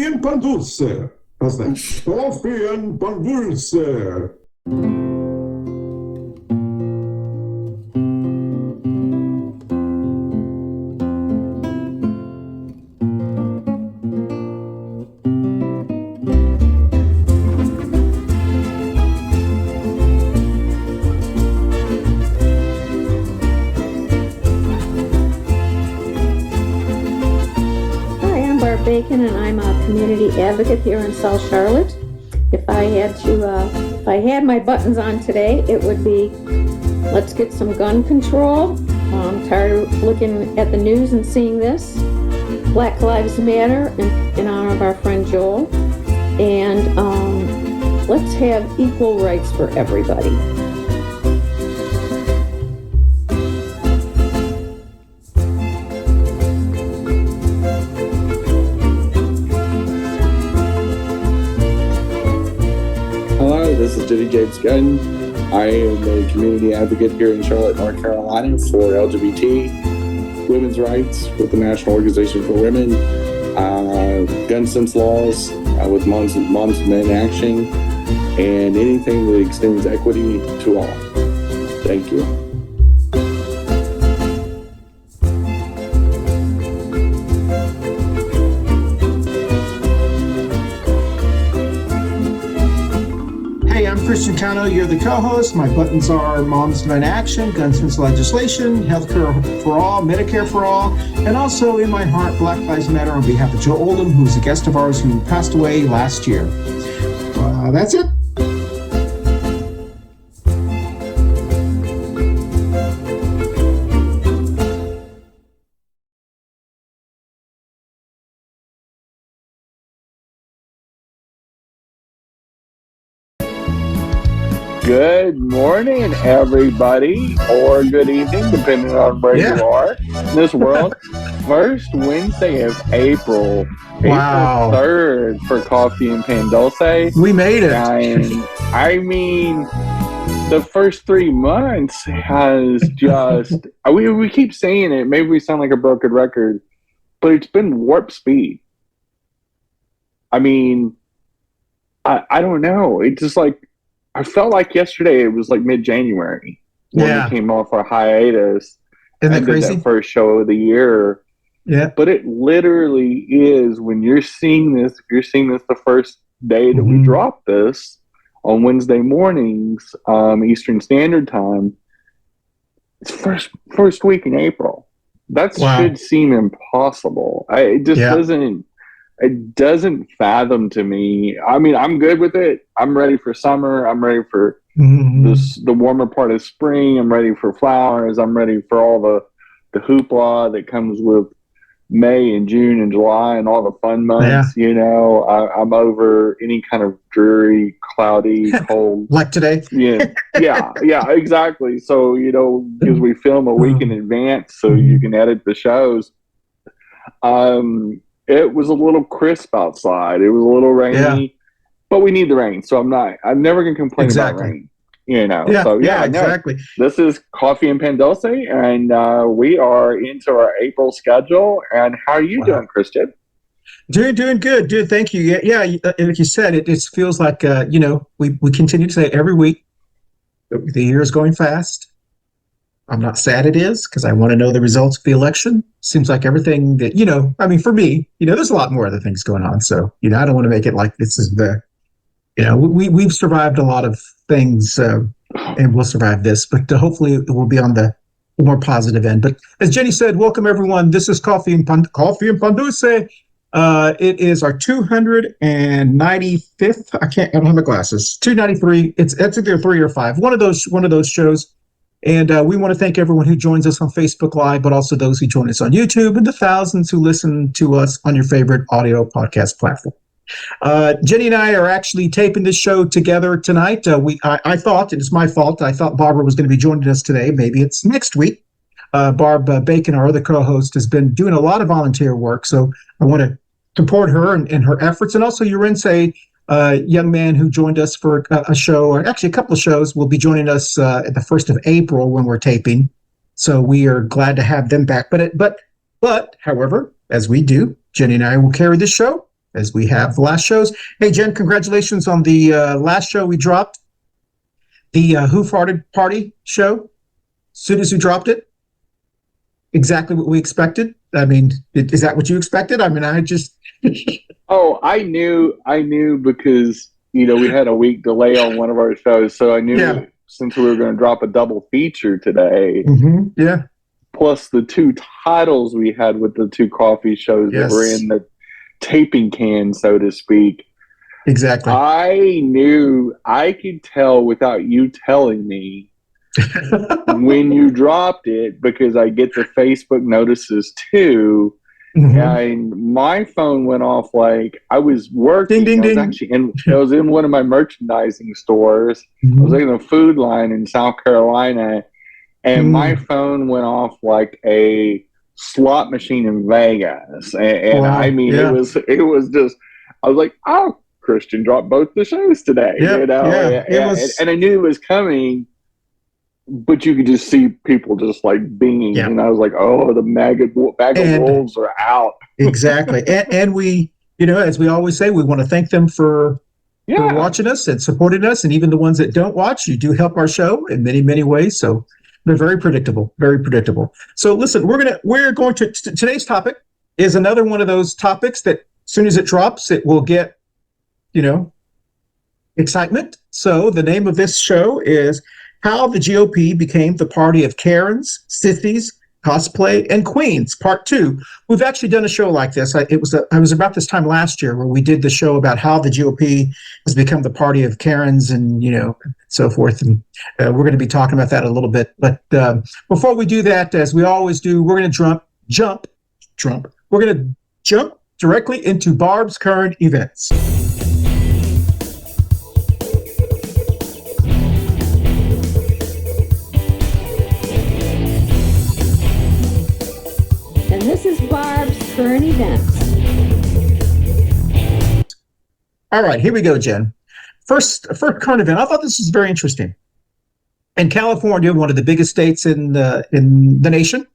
and Pan Dulce. How's that? Coffee and Pan Dulce. Barb Bacon, and I'm a community advocate here in South Charlotte. If I had my buttons on today, it would be let's get some gun control. I'm tired of looking at the news and seeing this. Black Lives Matter in honor of our friend Joel. And let's have equal rights for everybody. This is Jenny-Jaymes Gunn. I am a community advocate here in Charlotte, North Carolina for LGBT women's rights with the National Organization for Women, gun sense laws with Moms and Men Action, and anything that extends equity to all. Thank you. Christian Cano, you're the co-host. My buttons are Moms Men Action, Gun Sense Legislation, Healthcare for All, Medicare for All, and also in my heart, Black Lives Matter on behalf of Joe Oldham, who's a guest of ours who passed away last year. That's it. Good morning, everybody, or good evening, depending on where you are in this world. First Wednesday of April, wow. April 3rd for Coffee and Pan Dulce. We made it. And I mean, the first 3 months has just, we keep saying it, maybe we sound like a broken record, but it's been warp speed. I mean, I don't know. It's just like, I felt like yesterday it was like mid-January when we came off our hiatus. Isn't that crazy? That first show of the year. Yeah. But it literally is, when you're seeing this, if you're seeing this the first day that we drop this on Wednesday mornings, Eastern Standard Time, it's first week in April. That should seem impossible. It just doesn't. It doesn't fathom to me. I mean, I'm good with it. I'm ready for summer. I'm ready for the warmer part of spring. I'm ready for flowers. I'm ready for all the hoopla that comes with May and June and July and all the fun months. You know, I'm over any kind of dreary, cloudy, cold. Like today? Yeah, exactly. So, you know, because we film a week in advance so you can edit the shows. It was a little crisp outside. It was a little rainy, but we need the rain. So I'm never going to complain about rain, you know? Exactly. This is Coffee and Pan Dulce, and we are into our April schedule. And how are you doing, Christian? Doing good, dude. Thank you. Yeah. Like you said, it just feels like, you know, we continue to say every week that the year is going fast. I'm not sad it is, because I want to know the results of the election. Seems like everything that, you know, I mean, for me, you know, there's a lot more other things going on. So, you know, I don't want to make it like this is the, you know, we've survived a lot of things and we'll survive this, but hopefully it will be on the more positive end. But as Jenny said, welcome everyone. This is Coffee and Pan Dulce. It is our 295th. I don't have my glasses. 293. It's either 3 or 5. One of those shows. And we want to thank everyone who joins us on Facebook Live, but also those who join us on YouTube, and the thousands who listen to us on your favorite audio podcast platform. Jenny and I are actually taping this show together tonight. I thought, and it's my fault, I thought Barbara was going to be joining us today. Maybe it's next week. Barb Bacon, our other co-host, has been doing a lot of volunteer work, so I want to support her and her efforts. And also Urense, young man who joined us for a show, or actually a couple of shows, will be joining us at the 1st of April when we're taping. So we are glad to have them back. But however, as we do, Jenny and I will carry this show. as we have the last shows. Hey, Jen, congratulations on the last show we dropped, the Who Farted Party show. As soon as we dropped it, exactly what we expected. I mean, is that what you expected? I mean, I just... Oh, I knew because, we had a week delay on one of our shows, so I knew since we were going to drop a double feature today, yeah, plus the two titles we had with the two coffee shows that were in the taping can, so to speak. Exactly. I knew, I could tell without you telling me when you dropped it, because I get the Facebook notices too. And my phone went off like I was working. Ding, ding, I was ding. I was in one of my merchandising stores. I was in a food line in South Carolina, and my phone went off like a slot machine in Vegas. And Wow. I mean, it was just, I was like, oh, Christian dropped both the shows today. And I knew it was coming. But you could just see people just like binging, and I was like, "Oh, the MAGA wolves are out." Exactly, and we, as we always say, we want to thank them for watching us and supporting us, and even the ones that don't watch, you do help our show in many, many ways. So they're very predictable, very predictable. So listen, we're going to today's topic is another one of those topics that as soon as it drops, it will get, excitement. So the name of this show is How the GOP Became the Party of Karens, Sissies, Cosplay, and Queens, Part 2. We've actually done a show like this. I was about this time last year where we did the show about how the GOP has become the party of Karens and, so forth. And we're going to be talking about that a little bit. But before we do that, as we always do, we're going to we're going to jump directly into Barb's current events. And this is Barb's current events. All right, here we go, Jen. First current event. I thought this was very interesting. In California, one of the biggest states in the nation,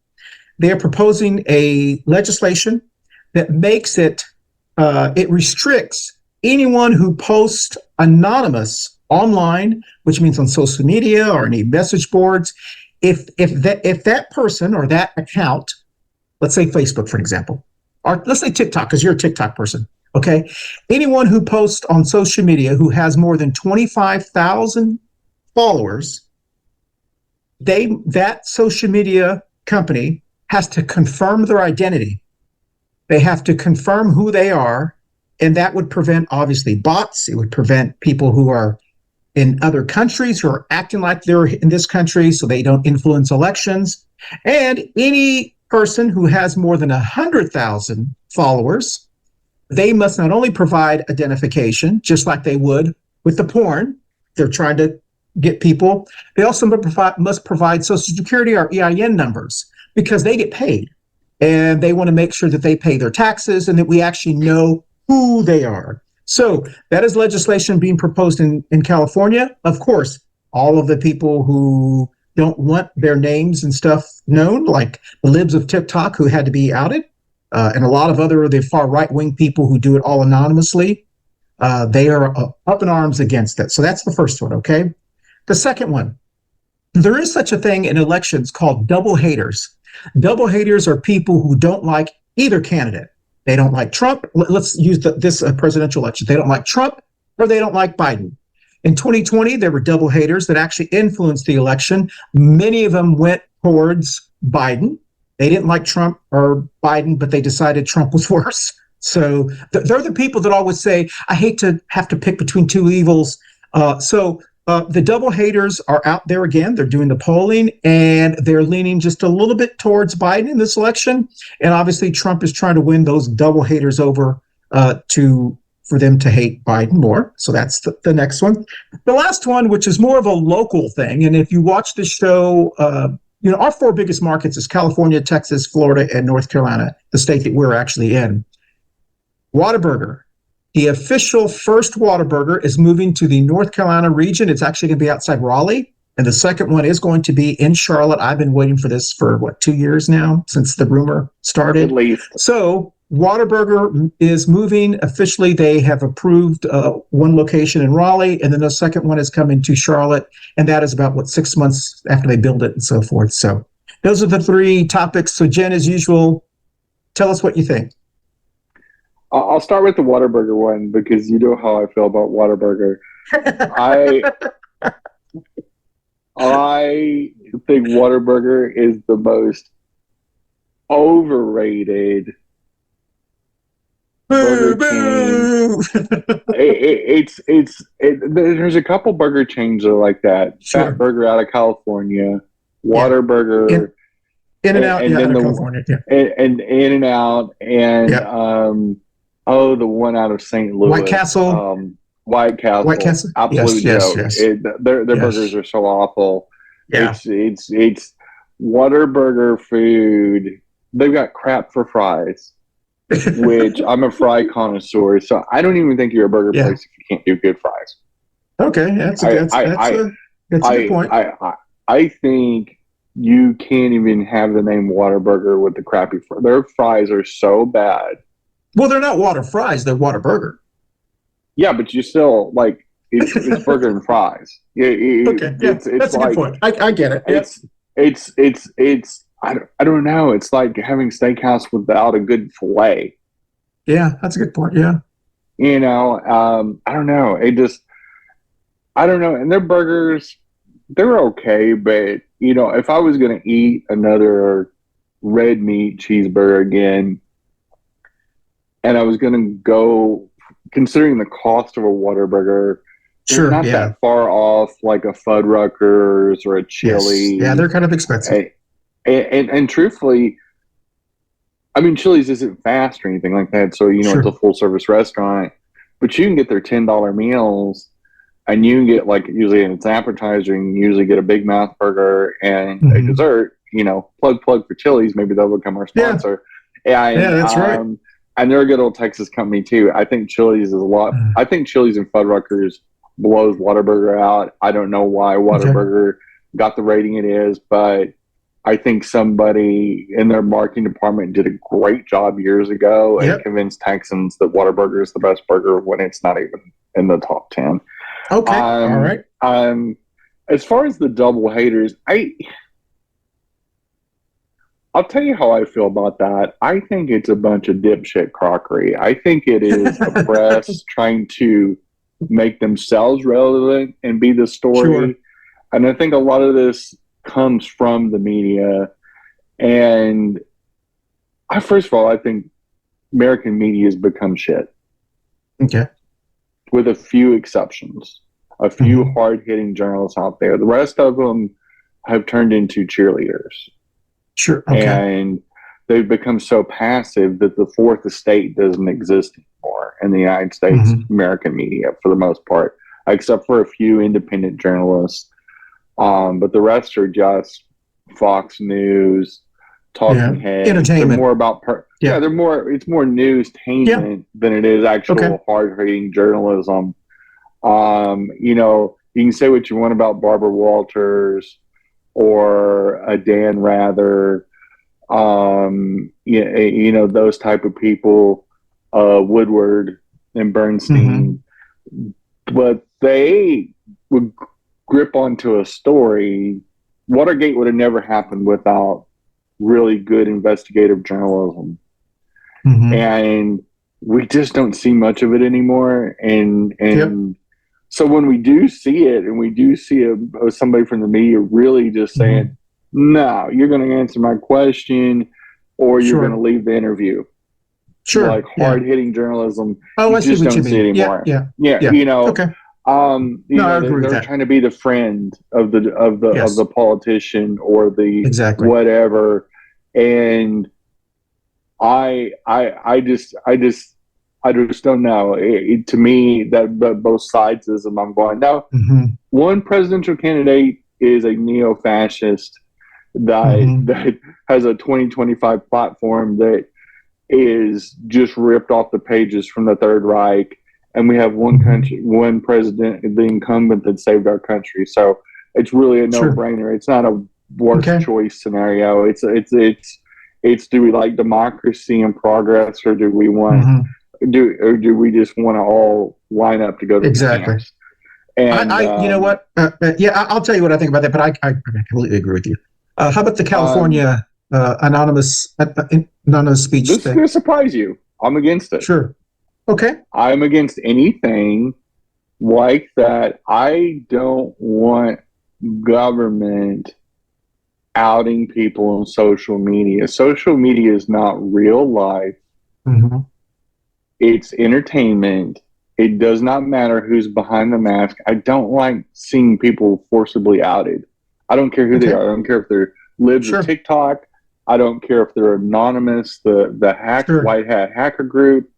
they are proposing a legislation that makes it restricts anyone who posts anonymous online, which means on social media or any message boards. If that person or that account, let's say Facebook, for example, or let's say TikTok, because you're a TikTok person, okay? Anyone who posts on social media who has more than 25,000 followers, that social media company has to confirm their identity. They have to confirm who they are, and that would prevent, obviously, bots. It would prevent people who are in other countries who are acting like they're in this country so they don't influence elections. And any person who has more than 100,000 followers, they must not only provide identification, just like they would with the porn, they're trying to get people, they also must provide Social Security or EIN numbers because they get paid. And they want to make sure that they pay their taxes and that we actually know who they are. So that is legislation being proposed in California. Of course, all of the people who don't want their names and stuff known, like the libs of TikTok who had to be outed, and a lot of the far right-wing people who do it all anonymously, they are up in arms against it. So that's the first one, okay? The second one, there is such a thing in elections called double haters. Double haters are people who don't like either candidate. They don't like Trump. Let's use this presidential election. They don't like Trump or they don't like Biden. In 2020, there were double haters that actually influenced the election. Many of them went towards Biden. They didn't like Trump or Biden, but they decided Trump was worse. So they're the people that always say, I hate to have to pick between two evils. The double haters are out there again. They're doing the polling, and they're leaning just a little bit towards Biden in this election. And obviously, Trump is trying to win those double haters over for them to hate Biden more. So that's the next one. The last one, which is more of a local thing, and if you watch the show, our four biggest markets is California, Texas, Florida, and North Carolina, the state that we're actually in. Whataburger. The official first Whataburger is moving to the North Carolina region. It's actually going to be outside Raleigh. And the second one is going to be in Charlotte. I've been waiting for this for, 2 years now, since the rumor started. At least. So Whataburger is moving officially. They have approved one location in Raleigh, and then the second one is coming to Charlotte, and that is about 6 months after they build it and so forth. So those are the three topics. So Jen, as usual, tell us what you think. I'll start with the Whataburger one because you know how I feel about Whataburger. I think Whataburger is the most overrated burger chain. There's a couple burger chains that are like that. Sure. Fat Burger out of California, Whataburger, In-N-Out, and then out of California, and In-N-Out, and the one out of St. Louis, White Castle. White Castle, absolute joke. Yes. Their burgers are so awful. Yeah. It's Whataburger food. They've got crap for fries, which I'm a fry connoisseur, so I don't even think you're a burger place if you can't do good fries. Okay, that's a good point. I think you can't even have the name Whataburger with the crappy fries. Their fries are so bad. Well, they're not water fries; they're Whataburger. Yeah, but you still it's burger and fries. It's that's a good point. I get it. It's I don't know. It's like having steakhouse without a good fillet. Yeah, that's a good point. Yeah. I don't know. I don't know. And their burgers, they're okay, but if I was going to eat another red meat cheeseburger again, and I was going to go, considering the cost of a Whataburger, sure, not that far off like a Fuddruckers or a Chili. Yes. Yeah, they're kind of expensive. And truthfully, I mean, Chili's isn't fast or anything like that, so it's a full service restaurant. But you can get their $10 meals, and you can get usually it's an appetizer, and you usually get a Big Mouth burger and a dessert. Plug for Chili's, maybe they'll become our sponsor. Yeah, that's right. And they're a good old Texas company too. I think Chili's is a lot. I think Chili's and Fuddruckers blows Whataburger out. I don't know why Whataburger got the rating it is, but I think somebody in their marketing department did a great job years ago and convinced Texans that Whataburger is the best burger when it's not even in the top 10. Okay, all right. As far as the double haters, I'll tell you how I feel about that. I think it's a bunch of dipshit crockery. I think it is the press trying to make themselves relevant and be the story. Sure. And I think a lot of this comes from the media. And first of all, I think American media has become shit. Okay. With a few exceptions. A few hard-hitting journalists out there. The rest of them have turned into cheerleaders. Sure. Okay. And they've become so passive that the fourth estate doesn't exist anymore in the United States American media for the most part, except for a few independent journalists. But the rest are just Fox News, talking heads. Entertainment. They're more about it's more newstainment than it is actual hard-hitting journalism. You can say what you want about Barbara Walters or a Dan Rather, those type of people, Woodward and Bernstein, but they would grip onto a story. Watergate would have never happened without really good investigative journalism, and we just don't see much of it anymore. And so when we do see it, and we do see somebody from the media really just saying, no, you're going to answer my question or you're going to leave the interview. Sure. Like hard-hitting journalism. I just see what don't you see mean. anymore. Yeah. Okay. I agree with they're that. trying to be the friend of the politician or the whatever. And I just don't know. To me, that both sides is, and I'm going, no, one presidential candidate is a neo-fascist that has a 2025 platform that is just ripped off the pages from the Third Reich, and we have one country, one president, the incumbent that saved our country. So it's really a no-brainer. It's not a worst choice scenario. It's It's, do we like democracy and progress, or do we want do we just want to all line up to go to Exactly. the camps? And you know what? I'll tell you what I think about that, but I completely agree with you. How about the California anonymous speech this is thing? going to surprise you. I'm against it. Sure. Okay. I'm against anything like that. I don't want government outing people on social media. Social media is not real life. Mm-hmm. It's entertainment. It does not matter who's behind the mask. I don't like seeing people forcibly outed. I don't care who they are. I don't care if they're libs or TikTok. I don't care if they're anonymous, the white hat hacker group,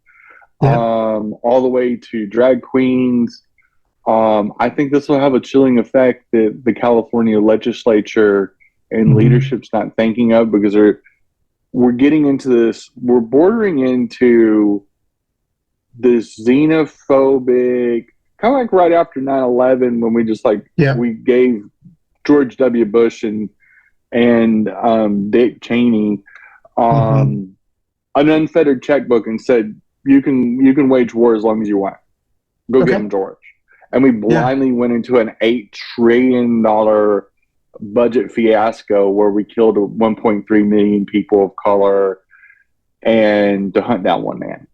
all the way to drag queens. I think this will have a chilling effect that the California legislature and leadership's not thinking of, because we're getting into this. We're bordering into this xenophobic, kind of like right after 9/11, when we just we gave George W. Bush and Dick Cheney an unfettered checkbook and said, you can wage war as long as you want. Go get them, George. And we blindly went into an $8 trillion budget fiasco where we killed 1.3 million people of color and to hunt down one man.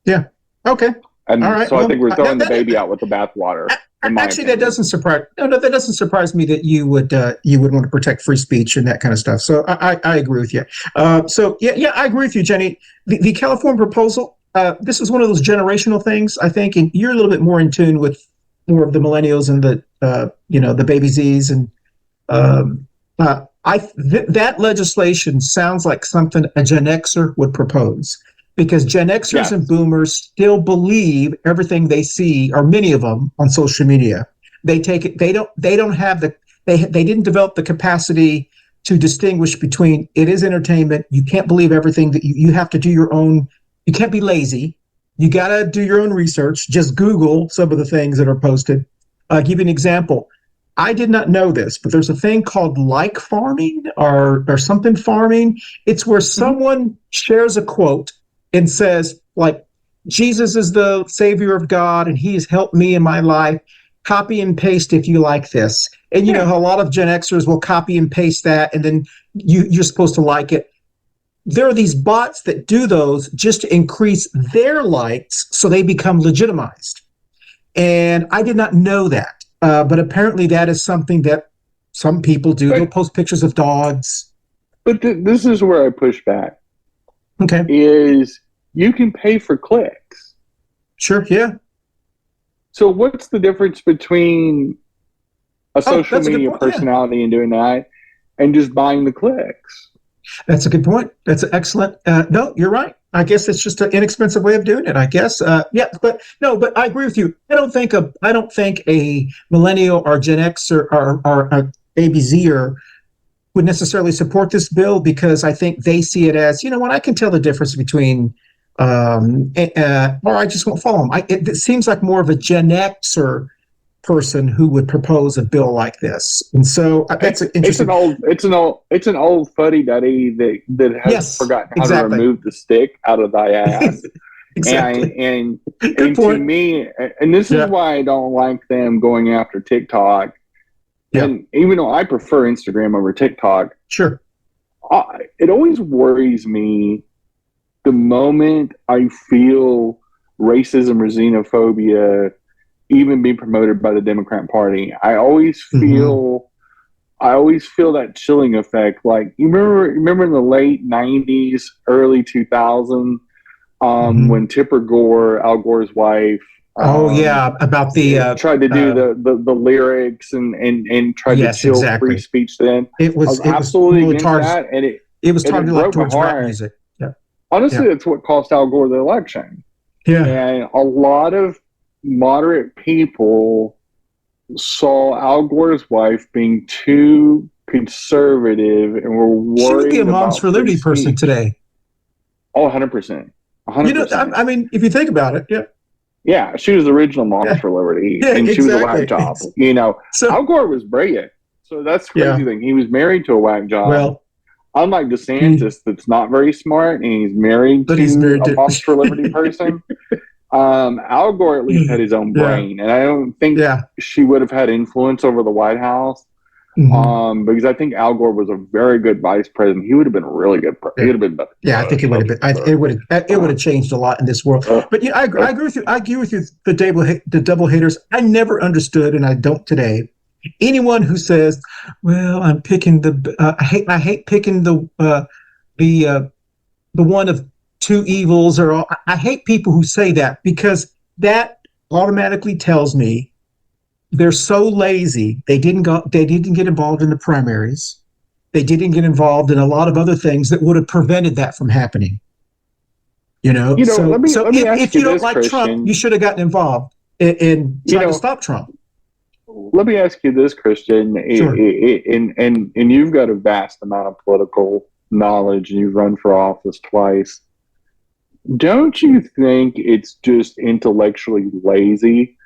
Yeah. Okay. And so I think we're throwing the baby out with the bathwater. Actually, that doesn't surprise. No, that doesn't surprise me that you would want to protect free speech and that kind of stuff. So I agree with you. So I agree with you, Jenny. The California proposal. This is one of those generational things, I think, and you're a little bit more in tune with more of the millennials and the the baby Zs, and that legislation sounds like something a Gen Xer would propose, because Gen Xers and Boomers still believe everything they see, or many of them, on social media. They take it. They don't have they didn't develop the capacity to distinguish between it is entertainment. You can't believe everything that you have to do your own. You can't be lazy. You got to do your own research. Just Google some of the things that are posted. I'll give you an example. I did not know this, but there's a thing called like farming or something farming. It's where someone shares a quote and says, like, Jesus is the savior of God and he has helped me in my life. Copy and paste if you like this. And you know how a lot of Gen Xers will copy and paste that, and then you're supposed to like it. There are these bots that do those just to increase their likes so they become legitimized. And I did not know that. But apparently that is something that some people do. They'll post pictures of dogs. But this is where I push back. Okay. Is you can pay for clicks. Sure, yeah. So what's the difference between a social media personality and doing that and just buying the clicks? That's a good point. That's an excellent. No, you're right. I guess it's just an inexpensive way of doing it, I guess. But I agree with you. I don't think a millennial or Gen X or a baby Zer would necessarily support this bill, because I think they see it as, I can tell the difference between, or I just won't follow them. It seems like more of a Gen Xer person who would propose a bill like this, and so that's interesting. It's an old fuddy-duddy that has forgotten how to remove the stick out of thy ass. Exactly. And to me, and this is why I don't like them going after TikTok. Yeah. And even though I prefer Instagram over TikTok, sure, it always worries me the moment I feel racism or xenophobia even be promoted by the Democrat Party. I always feel that chilling effect. Like, you remember in the late 90s, early 2000s, when Tipper Gore, Al Gore's wife, about the tried to do the lyrics and tried to chill free speech. Then it was absolutely against that, and it was targeted like towards rap music. Yeah, honestly, it's what cost Al Gore the election. Yeah, and a lot of moderate people saw Al Gore's wife being too conservative and were worried. She would be a Moms for Liberty person today. Oh, 100%. 100%. I mean, if you think about it, yeah, she was the original Moms for Liberty, and she was a whack job. So Al Gore was brilliant. So that's the crazy thing. He was married to a whack job. Well, unlike DeSantis, that's not very smart, and he's married to a Moms for Liberty person. Al Gore at least had his own brain, and I don't think she would have had influence over the White House. Because I think Al Gore was a very good vice president. He would have been a really good president. He would have been better. Yeah, I think it would have been. It would have changed a lot in this world. But I agree with you. I agree with you. The double haters. I never understood, and I don't today. Anyone who says, "Well, I'm picking I hate picking the one of two evils," or I hate people who say that, because that automatically tells me they're so lazy. They didn't get involved in the primaries. They didn't get involved in a lot of other things that would have prevented that from happening. So if you don't like Trump, you should have gotten involved and tried to stop Trump. Let me ask you this, Christian. Sure. And you've got a vast amount of political knowledge, and you've run for office twice. Don't you think it's just intellectually lazy?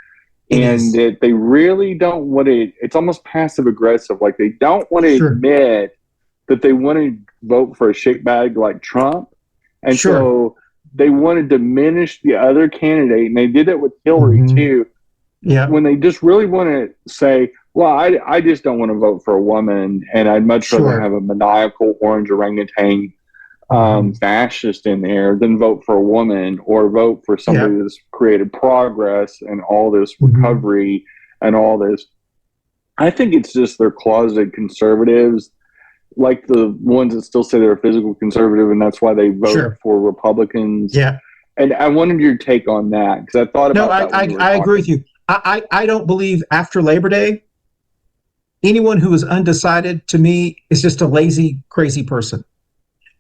And that they really don't want to, it's almost passive aggressive. Like, they don't want to admit that they want to vote for a shitbag like Trump. And so they want to diminish the other candidate. And they did it with Hillary too. Yeah. When they just really want to say, well, I just don't want to vote for a woman, and I'd much rather have a maniacal orange orangutan fascist in there than vote for a woman, or vote for somebody that's created progress and all this recovery and all this. I think it's just they're closeted conservatives, like the ones that still say they're a physical conservative, and that's why they vote for Republicans. Yeah. And I wanted your take on that, because I thought about that. I agree with you. I don't believe after Labor Day, anyone who is undecided, to me, is just a lazy, crazy person.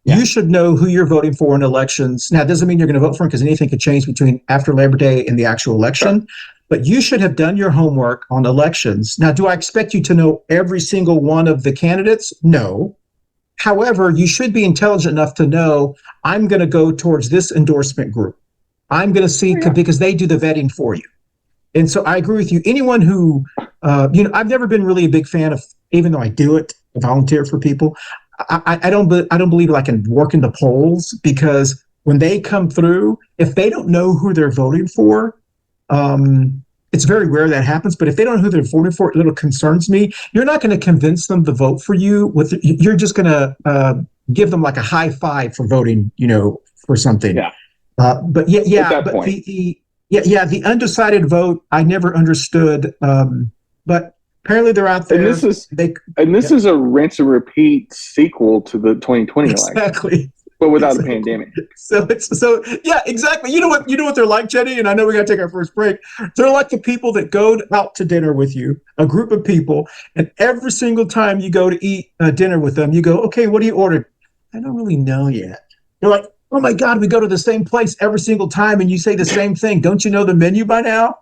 Yeah. You should know who you're voting for in elections. Now, it doesn't mean you're going to vote for him, because anything could change between after Labor Day and the actual election. But you should have done your homework on elections. Now, do I expect you to know every single one of the candidates? No. However, you should be intelligent enough to know, I'm going to go towards this endorsement group. I'm going to see, because they do the vetting for you. And so I agree with you. Anyone who, I've never been really a big fan of, even though I do it, volunteer for people, I don't believe I can work in the polls, because when they come through, if they don't know who they're voting for, it's very rare that happens. But if they don't know who they're voting for, it little concerns me. You're not going to convince them to vote for you. You're just going to give them like a high five for voting, for something. Yeah. But the undecided vote, I never understood. But apparently they're out there. And this is a rinse and repeat sequel to the 2020 election. Exactly. But without the pandemic. So yeah, exactly. You know what they're like, Jenny? And I know we got to take our first break. They're like the people that go out to dinner with you, a group of people, and every single time you go to eat dinner with them, you go, okay, what do you order? I don't really know yet. You're like, oh my God, we go to the same place every single time, and you say the same thing. Don't you know the menu by now?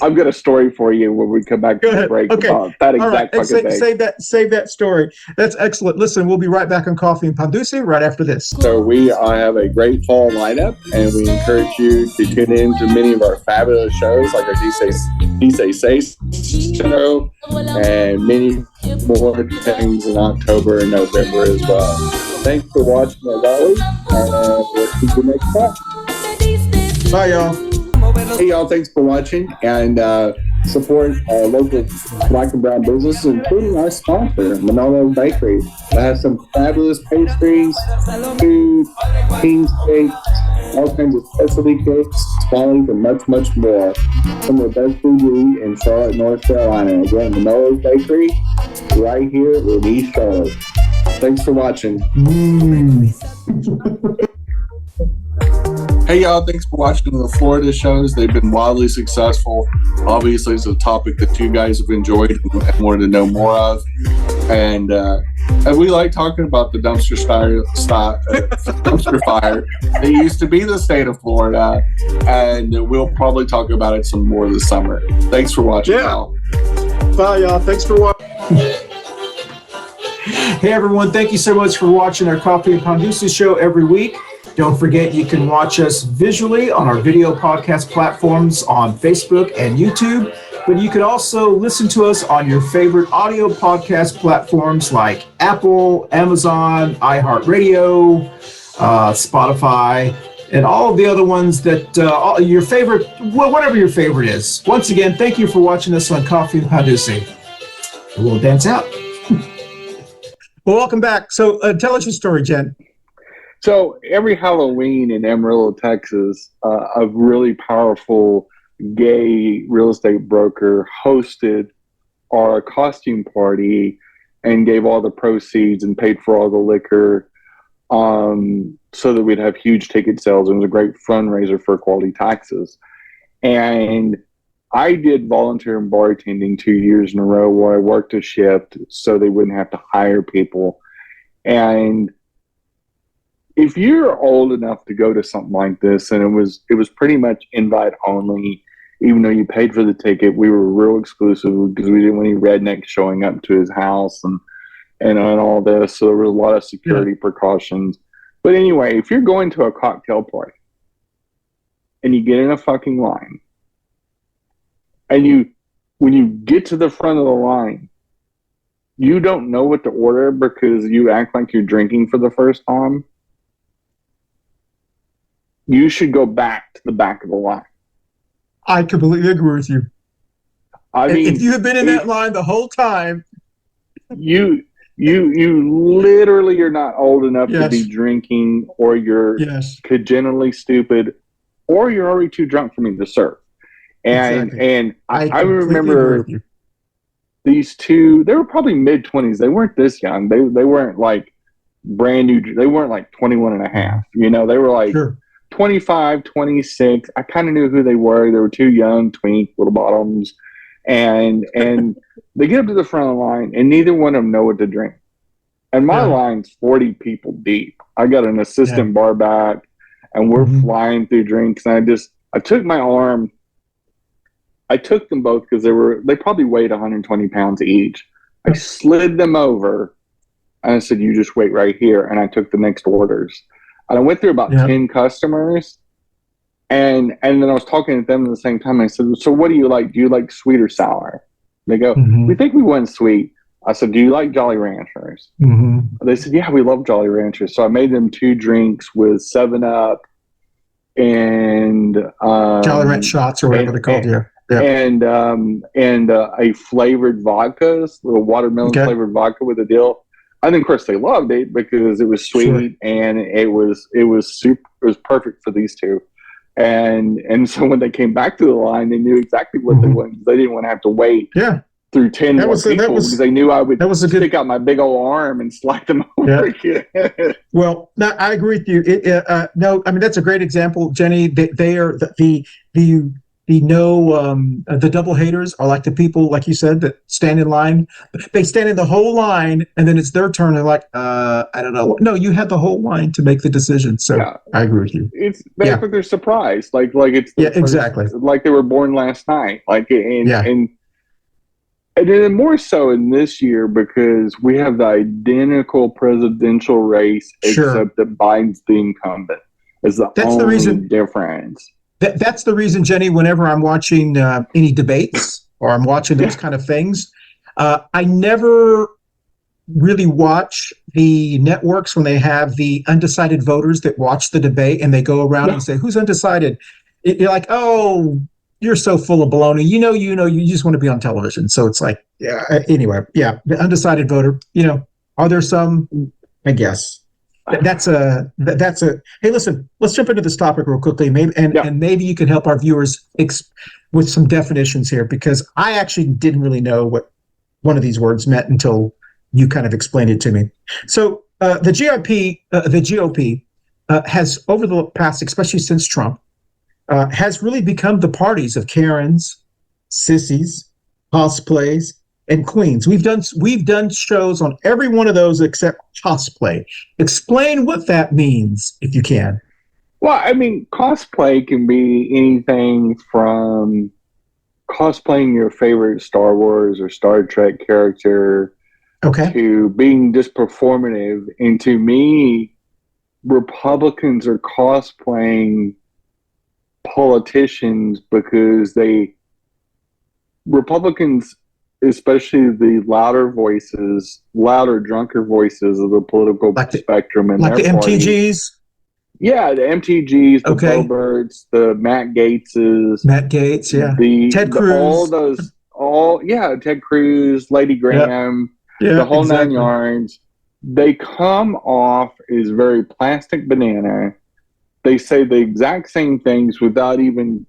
I've got a story for you when we come back to the break. Okay. That exact fucking thing. Save that story. That's excellent. Listen, we'll be right back on Coffee and Pan Dulce right after this. So we have a great fall lineup, and we encourage you to tune in to many of our fabulous shows, like our DJ Say show, and many more things in October and November as well. Thanks for watching, as always, and we'll see you next time. Bye, y'all. Hey, y'all, thanks for watching, and support our local black and brown businesses, including our sponsor, Manolo Bakery. That has some fabulous pastries, food, king cakes, all kinds of specialty cakes, swallows, and much, much more. Some of the best food you eat in Charlotte, North Carolina. Again, Manolo's Bakery, right here in East Charlotte. Thanks for watching. Hey, y'all, thanks for watching the Florida shows. They've been wildly successful. Obviously, it's a topic that you guys have enjoyed and wanted to know more of. And we like talking about the dumpster fire. It used to be the state of Florida, and we'll probably talk about it some more this summer. Thanks for watching, y'all. Bye, y'all. Thanks for watching. Hey, everyone. Thank you so much for watching our Coffee and Pan Dulce show every week. Don't forget, you can watch us visually on our video podcast platforms on Facebook and YouTube. but you could also listen to us on your favorite audio podcast platforms like Apple, Amazon, iHeartRadio, Spotify, and all of the other ones that your favorite, whatever your favorite is. Once again, thank you for watching us on Coffee Pan Dulce. We'll dance out. Well, welcome back. So tell us your story, Jen. So every Halloween in Amarillo, Texas, a really powerful gay real estate broker hosted our costume party and gave all the proceeds and paid for all the liquor so that we'd have huge ticket sales. It was a great fundraiser for Equality Taxes. And I did volunteer bartending 2 years in a row where I worked a shift so they wouldn't have to hire people. And if you're old enough to go to something like this, and it was pretty much invite only, even though you paid for the ticket, we were real exclusive because we didn't want any rednecks showing up to his house and all this. So there was a lot of security precautions. But anyway, if you're going to a cocktail party and you get in a fucking line, and when you get to the front of the line, you don't know what to order because you act like you're drinking for the first time, you should go back to the back of the line. I completely agree with you. I mean, if you had been in that line the whole time, you literally are not old enough to be drinking, or you're congenitally stupid, or you're already too drunk for me to serve. And I remember these two, they were probably mid-20s. They weren't this young. They weren't like brand new. They weren't like 21 and a half. You know, they were like 25, 26. I kind of knew who they were. They were too young, twink, little bottoms. And they get up to the front of the line, and neither one of them know what to drink. And my line's 40 people deep. I got an assistant bar back, and we're flying through drinks. And I took my arm. I took them both because they probably weighed 120 pounds each. I slid them over, and I said, "You just wait right here." And I took the next orders. And I went through about 10 customers, and then I was talking to them at the same time. I said, "So what do you like? Do you like sweet or sour?" They go, "We think we want sweet." I said, "Do you like Jolly Ranchers?" They said, "Yeah, we love Jolly Ranchers." So I made them 2 drinks with 7-Up and Jolly Ranch shots or whatever they're called. And a flavored vodka, a watermelon flavored vodka with a dill. And then, of course, they loved it because it was sweet and it was super. It was perfect for these two. And so when they came back to the line, they knew exactly what they wanted. They didn't want to have to wait through 10 more people because they knew I would stick out my big old arm and slide them over again. Well, no, I agree with you. No, I mean, that's a great example, Jenny. They are the double haters are like the people, like you said, that stand in line. They stand in the whole line, and then it's their turn. They're like, I don't know. No, you had the whole line to make the decision. So I agree with you. That's what they're surprised. Like it's exactly like they were born last night. And then more so in this year because we have the identical presidential race, except that Biden's the incumbent. That's the only difference. That's the reason, Jenny, whenever I'm watching any debates or I'm watching those kind of things, I never really watch the networks when they have the undecided voters that watch the debate and they go around and say, "Who's undecided?" You're like, "Oh, you're so full of baloney. You just want to be on television." So it's like, anyway, the undecided voter, are there some? I guess. That's a hey, listen, let's jump into this topic real quickly, and maybe you can help our viewers with some definitions here, because I actually didn't really know what one of these words meant until you kind of explained it to me. So the GOP has, over the past, especially since Trump, has really become the parties of Karens, sissies, cosplays, and queens. We've done shows on every one of those except cosplay. Explain what that means, if you can. Well, I mean, cosplay can be anything from cosplaying your favorite Star Wars or Star Trek character to being just performative. And to me, Republicans are cosplaying politicians because they Republicans, especially the louder, drunker voices of the political spectrum, and like the party, MTGs. Yeah, the MTGs, the Okay. Boberts, the Matt Gateses, Ted Cruz, Ted Cruz, Lady Graham, the whole exactly. 9 yards. They come off as very plastic banana. They say the exact same things without even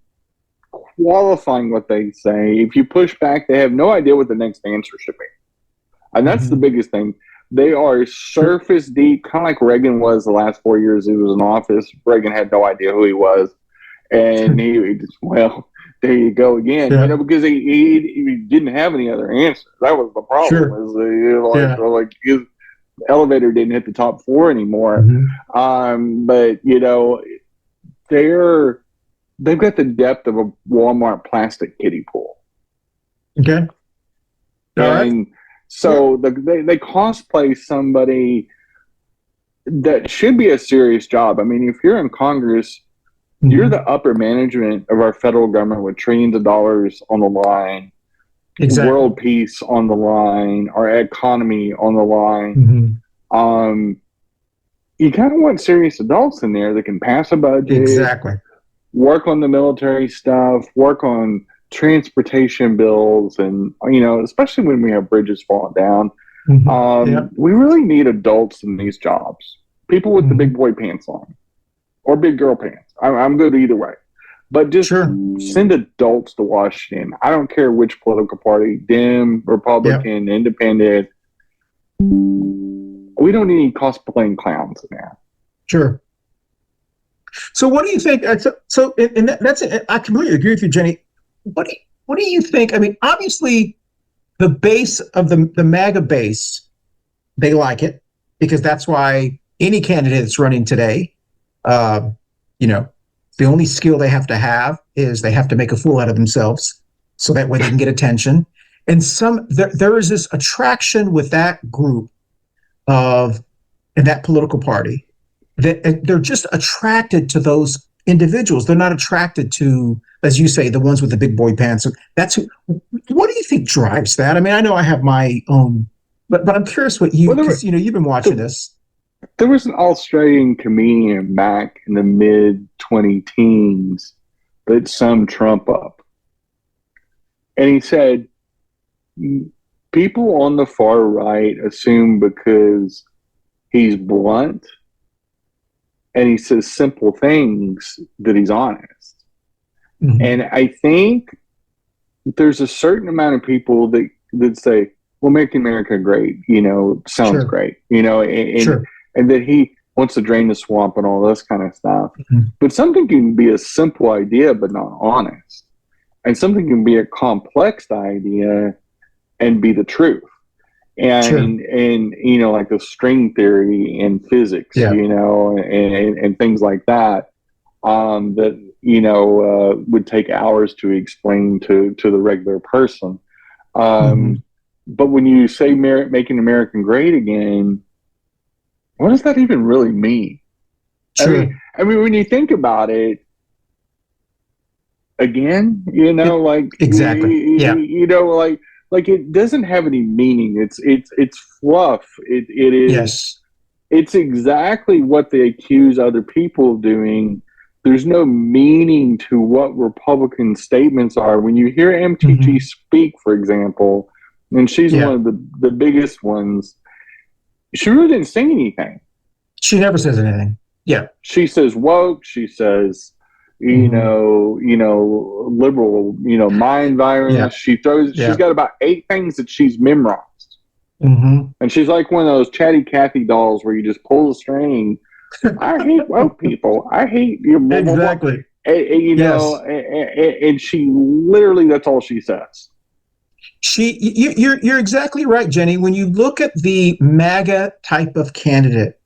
qualifying what they say. If you push back, they have no idea what the next answer should be. And that's the biggest thing. They are surface deep, kind of like Reagan was the last 4 years he was in office. Reagan had no idea who he was. And he just, well, there you go again. Yeah. You know, because he didn't have any other answers. That was the problem. Like his elevator didn't hit the top floor anymore. But, you know, they've got the depth of a Walmart plastic kiddie pool. Okay. And so they cosplay somebody that should be a serious job. I mean, if you're in Congress, you're the upper management of our federal government with trillions of dollars on the line, world peace on the line, our economy on the line. You kind of want serious adults in there that can pass a budget, work on the military stuff, work on transportation bills, and, you know, especially when we have bridges falling down. We really need adults in these jobs. People with the big boy pants on or big girl pants. I'm good either way. But just send adults to Washington. I don't care which political party, Dem, Republican, Independent. We don't need cosplaying clowns in there. Sure. So what do you think? So that's it. I completely agree with you, Jenny. What do you think? I mean, obviously, the base of the MAGA base, they like it because that's why any candidate that's running today, you know, the only skill they have to is they have to make a fool out of themselves, so that way they can get attention. And there is this attraction with that group and that political party that they're just attracted to those individuals. They're not attracted to, as you say, the ones with the big boy pants. What do you think drives that? I mean, I know I have my own, but I'm curious what because you know, you've been watching this. There was an Australian comedian back in the mid-2010s that summed Trump up. And he said, people on the far right assume because he's blunt and he says simple things that he's honest. And I think there's a certain amount of people that say, well, making America great, you know, sounds great, you know, and that he wants to drain the swamp and all this kind of stuff. But something can be a simple idea but not honest. And something can be a complex idea and be the truth. And you know, like the string theory in physics, you know, and things like that, that, you know, would take hours to explain to the regular person. But when you say making America great again, what does that even really mean? I mean, when you think about it, again, you know, like you know, like it doesn't have any meaning. It's fluff. It is. It's exactly what they accuse other people of doing. There's no meaning to what Republican statements are. When you hear MTG speak, for example, and she's one of the biggest ones, she really didn't say anything. She never says anything. She says woke. She says, you know, liberal, you know, mind virus. She's got about 8 things that she's memorized. And she's like one of those chatty Cathy dolls where you just pull the string. I hate woke people. I hate you. Exactly. You know, and she literally, that's all she says. You're exactly right, Jenny. When you look at the MAGA type of candidate,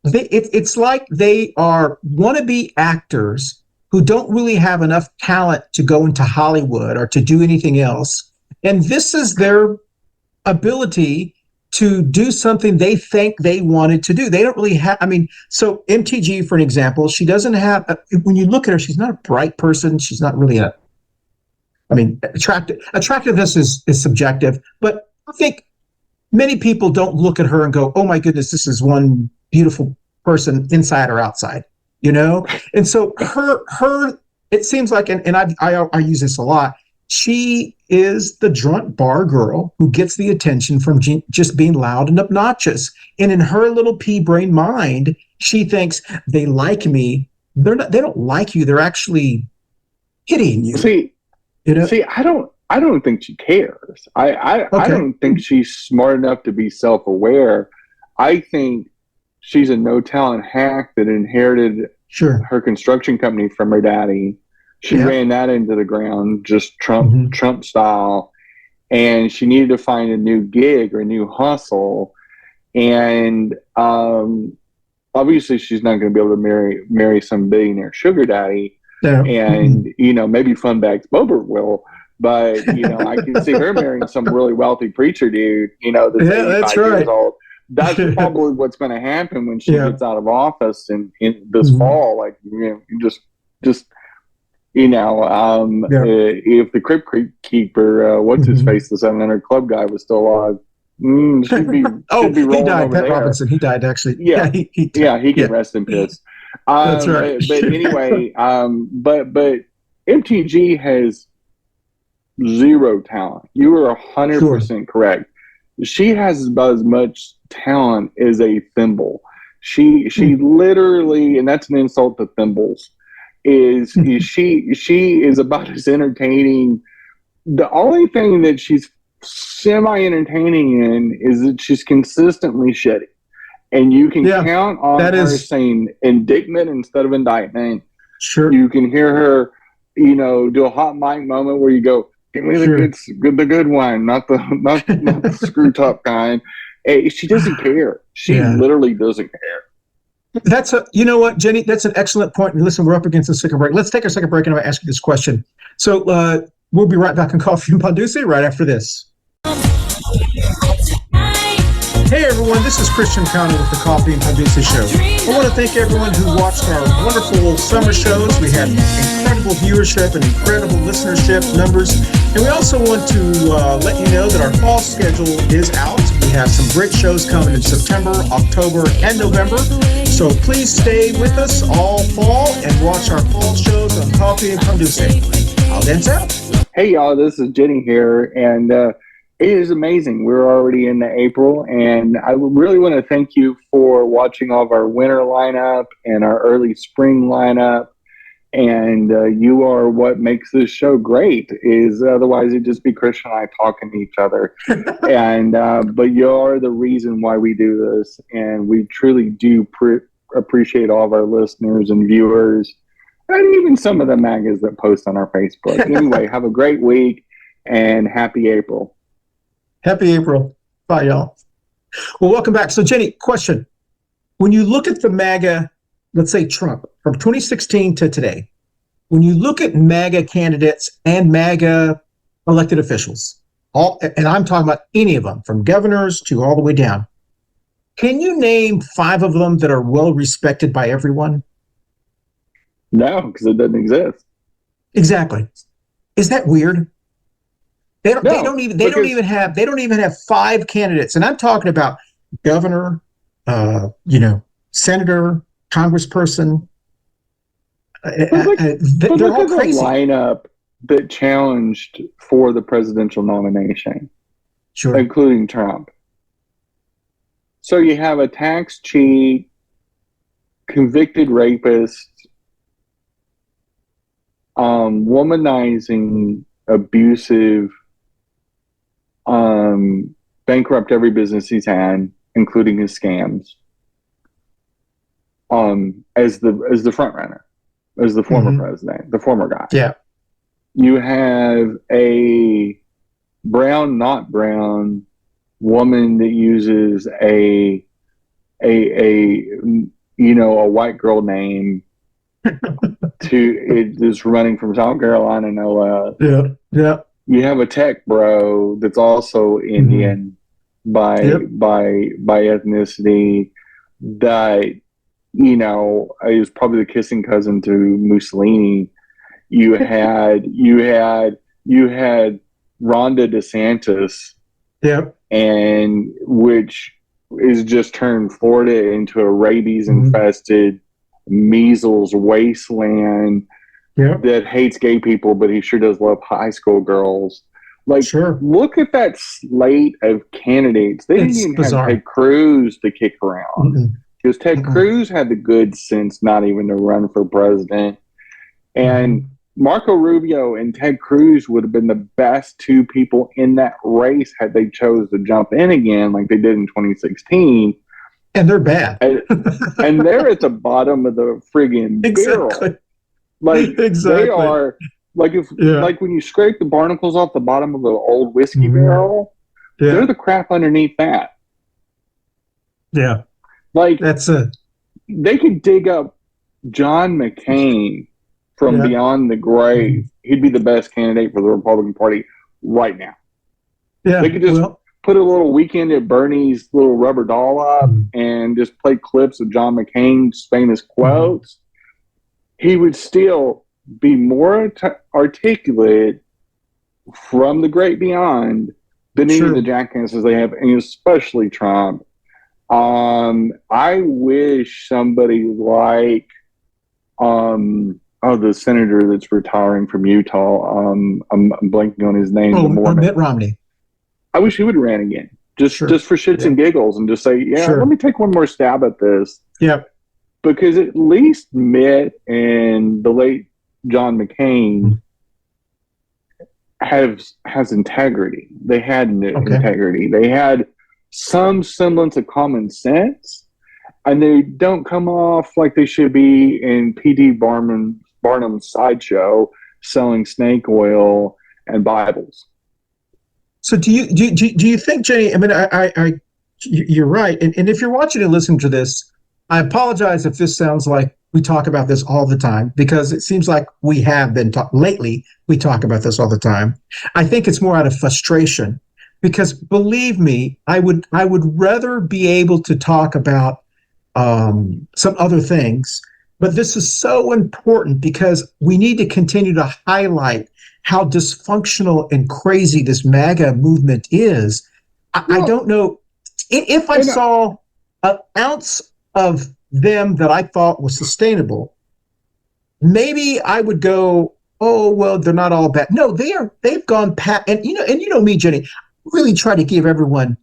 it's like they are wannabe actors who don't really have enough talent to go into Hollywood or to do anything else. And this is their ability to do something they think they wanted to do. They don't really have, I mean, so MTG, for an example, she doesn't have, when you look at her, she's not a bright person. She's not really I mean, attractiveness is subjective, but I think many people don't look at her and go, "Oh my goodness, this is one beautiful person, inside or outside," you know. And so her, it seems like, and I use this a lot. She is the drunk bar girl who gets the attention from just being loud and obnoxious. And in her little pea brain mind, she thinks they like me. They don't like you. They're actually pitying you. See, I don't think she cares. I don't think she's smart enough to be self-aware. I think she's a no-talent hack that inherited her construction company from her daddy. She ran that into the ground, just Trump style, and she needed to find a new gig or a new hustle. And obviously, she's not going to be able to marry some billionaire sugar daddy. No. And maybe Funbags Boebert will. But, I can see her marrying some really wealthy preacher dude, that's 85 years old. That's probably what's going to happen when she gets out of office in this fall. Like, if the Crypt Keeper, what's his face, the 700 Club guy was still alive, should be rolling he died. over Pat there. Robinson, he died actually. He can rest in peace. That's right. But anyway, but MTG has zero talent. You are 100% correct. She has about as much talent as a thimble. She literally, and that's an insult to thimbles, is she is about as entertaining. The only thing that she's semi-entertaining in is that she's consistently shitty. And you can count on her saying indictment instead of indictment. Sure. You can hear her, do a hot mic moment where you go, "Give me the good one, not the screw top kind." She doesn't care. She literally doesn't care. You know what, Jenny? That's an excellent point. And listen, we're up against the second break. Let's take a second break, and I'll ask you this question. So we'll be right back on Coffee and Dulce right after this. Hey everyone, this is Christian Cano with the Coffee and Dulce Show. I want to thank everyone who watched our wonderful summer shows. We had incredible viewership and incredible listenership numbers. And we also want to let you know that our fall schedule is out. We have some great shows coming in September, October, and November. So please stay with us all fall and watch our fall shows on Coffee and Dulce. I'll dance out. Hey y'all, this is Jenny here, and it is amazing. We're already into April, and I really want to thank you for watching all of our winter lineup and our early spring lineup. And you are what makes this show great. Is otherwise it'd just be Christian and I talking to each other. And but you're the reason why we do this, and we truly do appreciate all of our listeners and viewers, and even some of the MAGAs that post on our Facebook. Anyway, have a great week and happy April. Happy April. Bye, y'all. Well, welcome back. So, Jenny, question. When you look at the MAGA, let's say Trump, from 2016 to today, when you look at MAGA candidates and MAGA elected officials, and I'm talking about any of them, from governors to all the way down, can you name 5 of them that are well respected by everyone? No, because it doesn't exist. Exactly. Is that weird? They don't even have 5 candidates, and I'm talking about governor, senator, congressperson. They're all crazy. The lineup that challenged for the presidential nomination, including Trump. So you have a tax cheat, convicted rapist, womanizing, abusive, bankrupt every business he's had, including his scams, as the front runner, as the former president, the former guy. Yeah. You have a brown, not brown woman that uses a white girl name it is running from South Carolina, no less. Yeah. You have a tech bro that's also Indian by ethnicity that, is probably the kissing cousin to Mussolini. You had you had Rhonda DeSantis, Yep. and which is just turned Florida into a rabies-infested measles wasteland that hates gay people, but he sure does love high school girls. Like, look at that slate of candidates. They didn't even have Ted Cruz to kick around because Ted Cruz had the good sense not even to run for president. And Marco Rubio and Ted Cruz would have been the best two people in that race had they chose to jump in again like they did in 2016. And they're bad. And they're at the bottom of the friggin' barrel. Like, they are, like, like when you scrape the barnacles off the bottom of an old whiskey barrel, they're the crap underneath that. Yeah. Like, they could dig up John McCain from beyond the grave. He'd be the best candidate for the Republican Party right now. Yeah. They could just put a little Weekend at Bernie's little rubber doll up and just play clips of John McCain's famous quotes. He would still be more articulate from the great beyond than any of the jackasses they have, and especially Trump. I wish somebody like the senator that's retiring from Utah, I'm blanking on his name. Mitt Romney. I wish he would have ran again, just for shits and giggles, and just say, let me take one more stab at this. Yeah. Because at least Mitt and the late John McCain has integrity. They had integrity. They had some semblance of common sense, and they don't come off like they should be in P.T. Barnum's sideshow selling snake oil and Bibles. So do you think, Jenny? I mean, you're right. And if you're watching and listening to this, I apologize if this sounds like we talk about this all the time, because it seems like we have been lately. We talk about this all the time. I think it's more out of frustration, because believe me, I would rather be able to talk about some other things, but this is so important because we need to continue to highlight how dysfunctional and crazy this MAGA movement is. I don't know if I saw an ounce of them that I thought was sustainable, maybe I would go, oh, well, they're not all bad. No, they've gone past, and you know me, Jenny, really try to give everyone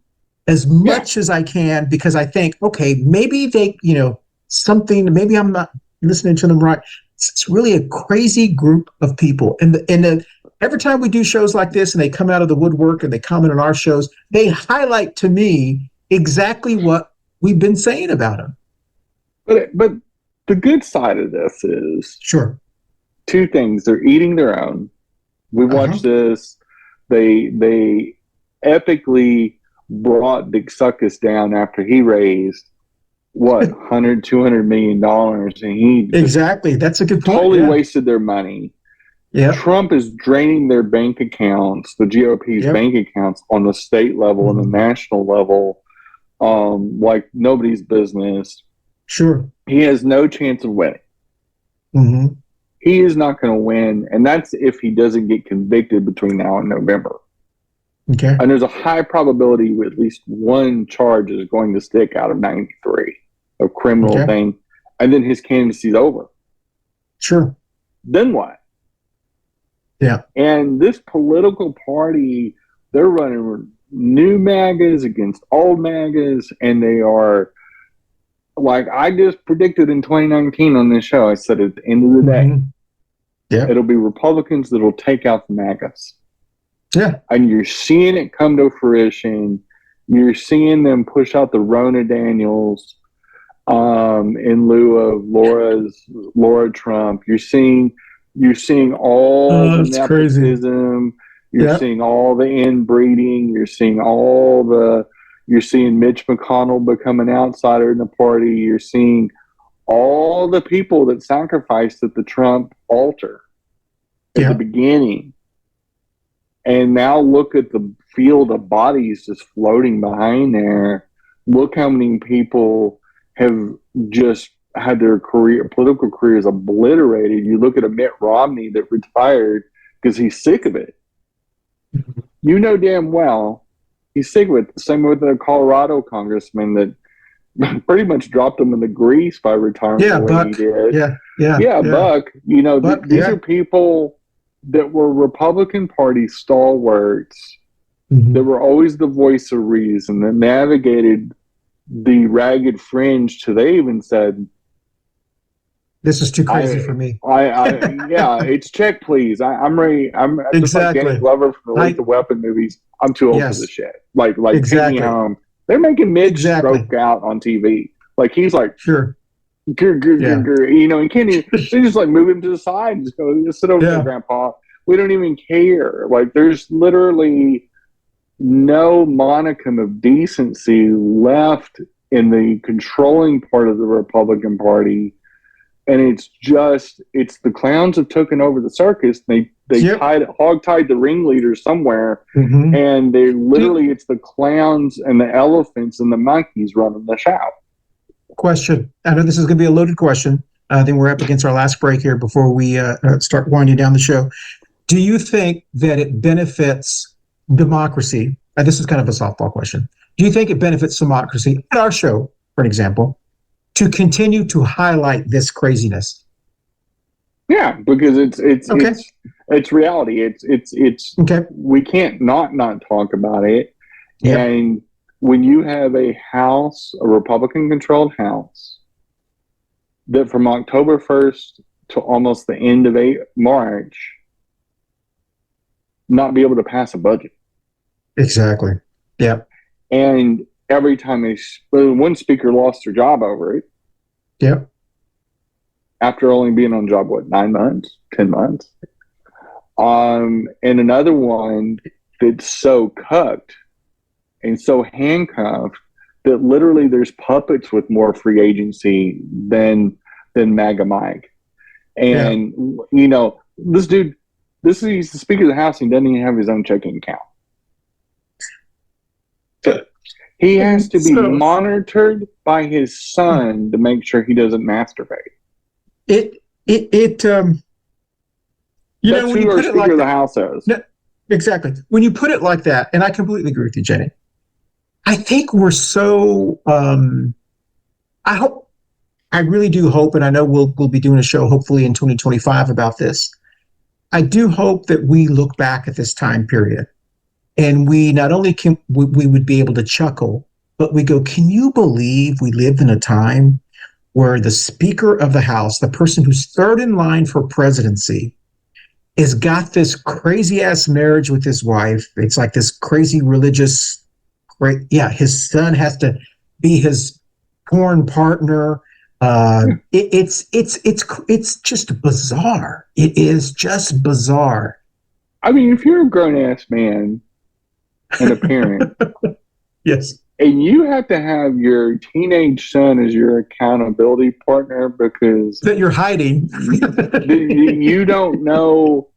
as much as I can, because I think, okay, maybe they, something, maybe I'm not listening to them right. It's really a crazy group of people. And every time we do shows like this and they come out of the woodwork and they comment on our shows, they highlight to me exactly what we've been saying about them. But the good side of this is two things. They're eating their own. We watched this. They epically brought Dick Suckus down after he raised $100-200 million, and he that's a good point. Totally wasted their money. Yeah, Trump is draining their bank accounts, the GOP's bank accounts, on the state level and the national level, like nobody's business. Sure, he has no chance of winning. He is not going to win, and that's if he doesn't get convicted between now and November. Okay, and there's a high probability at least one charge is going to stick out of 93, a criminal thing, and then his candidacy is over. Sure. Then what? Yeah. And this political party, they're running new MAGAs against old MAGAs, and they are, like I just predicted in 2019 on this show, I said at the end of the day, it'll be Republicans that'll take out the MAGAs. Yeah. And you're seeing it come to fruition. You're seeing them push out the Rona Daniels in lieu of Laura Trump. You're seeing all the nepotism. You're seeing all the inbreeding. You're seeing Mitch McConnell become an outsider in the party. You're seeing all the people that sacrificed at the Trump altar at the beginning. And now look at the field of bodies just floating behind there. Look how many people have just had their political careers obliterated. You look at a Mitt Romney that retired because he's sick of it. you know damn well he's sick with the same with the Colorado congressman that pretty much dropped him in the grease by retiring the way Buck. he did. Yeah. Buck. You know, Buck, these are people that were Republican Party stalwarts that were always the voice of reason, that navigated the ragged fringe to they even said, this is too crazy for me. Yeah, it's check, please. I'm ready. I'm just like Danny Glover from the Lethal Weapon movies. I'm too old for this shit. Like take me home. They're making Midge stroke out on TV. Like he's like, sure. You know, and Kenny, they just like move him to the side and just go, just sit over there, Grandpa. We don't even care. Like there's literally no modicum of decency left in the controlling part of the Republican Party. And it's the clowns have taken over the circus. They hog-tied the ringleaders somewhere, and they literally, it's the clowns and the elephants and the monkeys running the show. Question. I know this is going to be a loaded question. Then we're up against our last break here before we start winding down the show. Do you think that it benefits democracy? And this is kind of a softball question. Do you think it benefits democracy at our show, for an example, to continue to highlight this craziness? Yeah, because it's reality. It's okay. We can't not talk about it. Yep. And when you have a Republican-controlled House, that from October 1st to almost the end of March, not be able to pass a budget. Exactly. Yeah. And every time one speaker lost their job over it. Yep. After only being on job, 9 months, 10 months. And another one that's so cucked and so handcuffed that literally there's puppets with more free agency than MAGA Mike. And, you know, this dude, he's the Speaker of the House and he doesn't even have his own checking account. So he has to be monitored by his son to make sure he doesn't masturbate. You know, when you put it like the House is. No, exactly. When you put it like that, and I completely agree with you, Jenny, I think we're so, I really do hope, and I know we'll be doing a show hopefully in 2025 about this. I do hope that we look back at this time period and we not only we would be able to chuckle, but we go, can you believe we lived in a time where the Speaker of the House, the person who's third in line for presidency, has got this crazy ass marriage with his wife. It's like this crazy religious, his son has to be his porn partner. It's just bizarre. It is just bizarre. I mean, if you're a grown ass man and a parent, yes, and you have to have your teenage son as your accountability partner because that you're hiding, you don't know.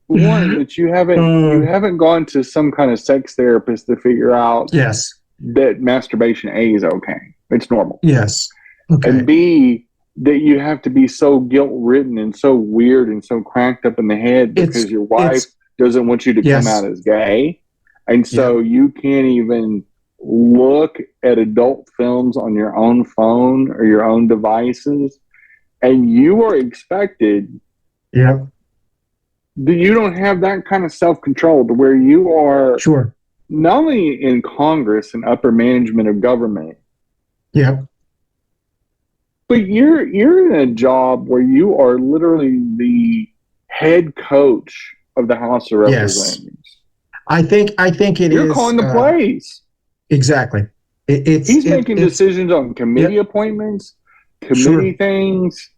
One, that you haven't gone to some kind of sex therapist to figure out that masturbation is okay. It's normal. Yes. Okay. And B, that you have to be so guilt-ridden and so weird and so cracked up in the head because your wife doesn't want you to come out as gay. And so you can't even look at adult films on your own phone or your own devices. And you are expected you don't have that kind of self-control to where you are not only in Congress and upper management of government, but you're in a job where you are literally the head coach of the House of Representatives. I think you're calling the plays. Exactly. He's making decisions on committee appointments, committee things.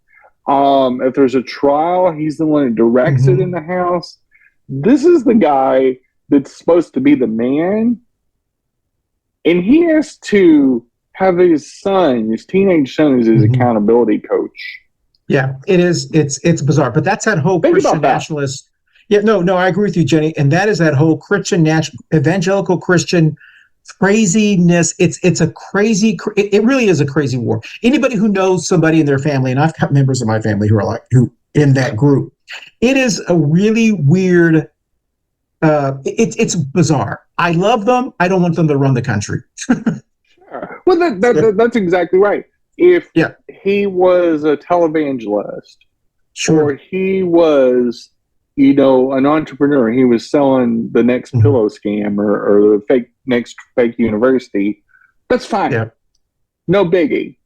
If there's a trial, he's the one that directs it in the House. This is the guy that's supposed to be the man. And he has to have his teenage son, as his accountability coach. Yeah, it is. It's bizarre. But that's that whole Christian nationalist. Yeah, no, I agree with you, Jenny. And that is that whole Christian evangelical Christian craziness. It's a crazy, it really is a crazy war. Anybody who knows somebody in their family, and I've got members of my family who are who in that group, it is a really weird it's bizarre. I love them. I don't want them to run the country. Sure. Well, that's exactly right. If he was a televangelist, or he was, an entrepreneur, he was selling the next pillow scam or the next fake university, that's fine. Yeah. No biggie.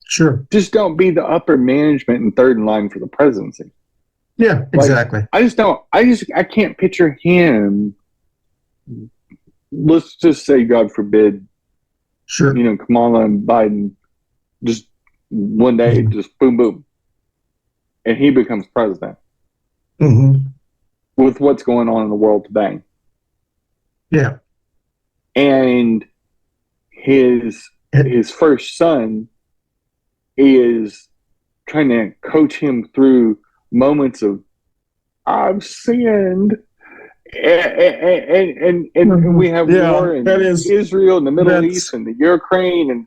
Sure. Just don't be the upper management and third in line for the presidency. Yeah, exactly. I can't picture him, let's just say, God forbid, Kamala and Biden, just one day, just boom, boom, and he becomes president. With what's going on in the world today. Yeah. And his first son is trying to coach him through moments of, I've sinned, and we have war in Israel and the Middle East and the Ukraine, and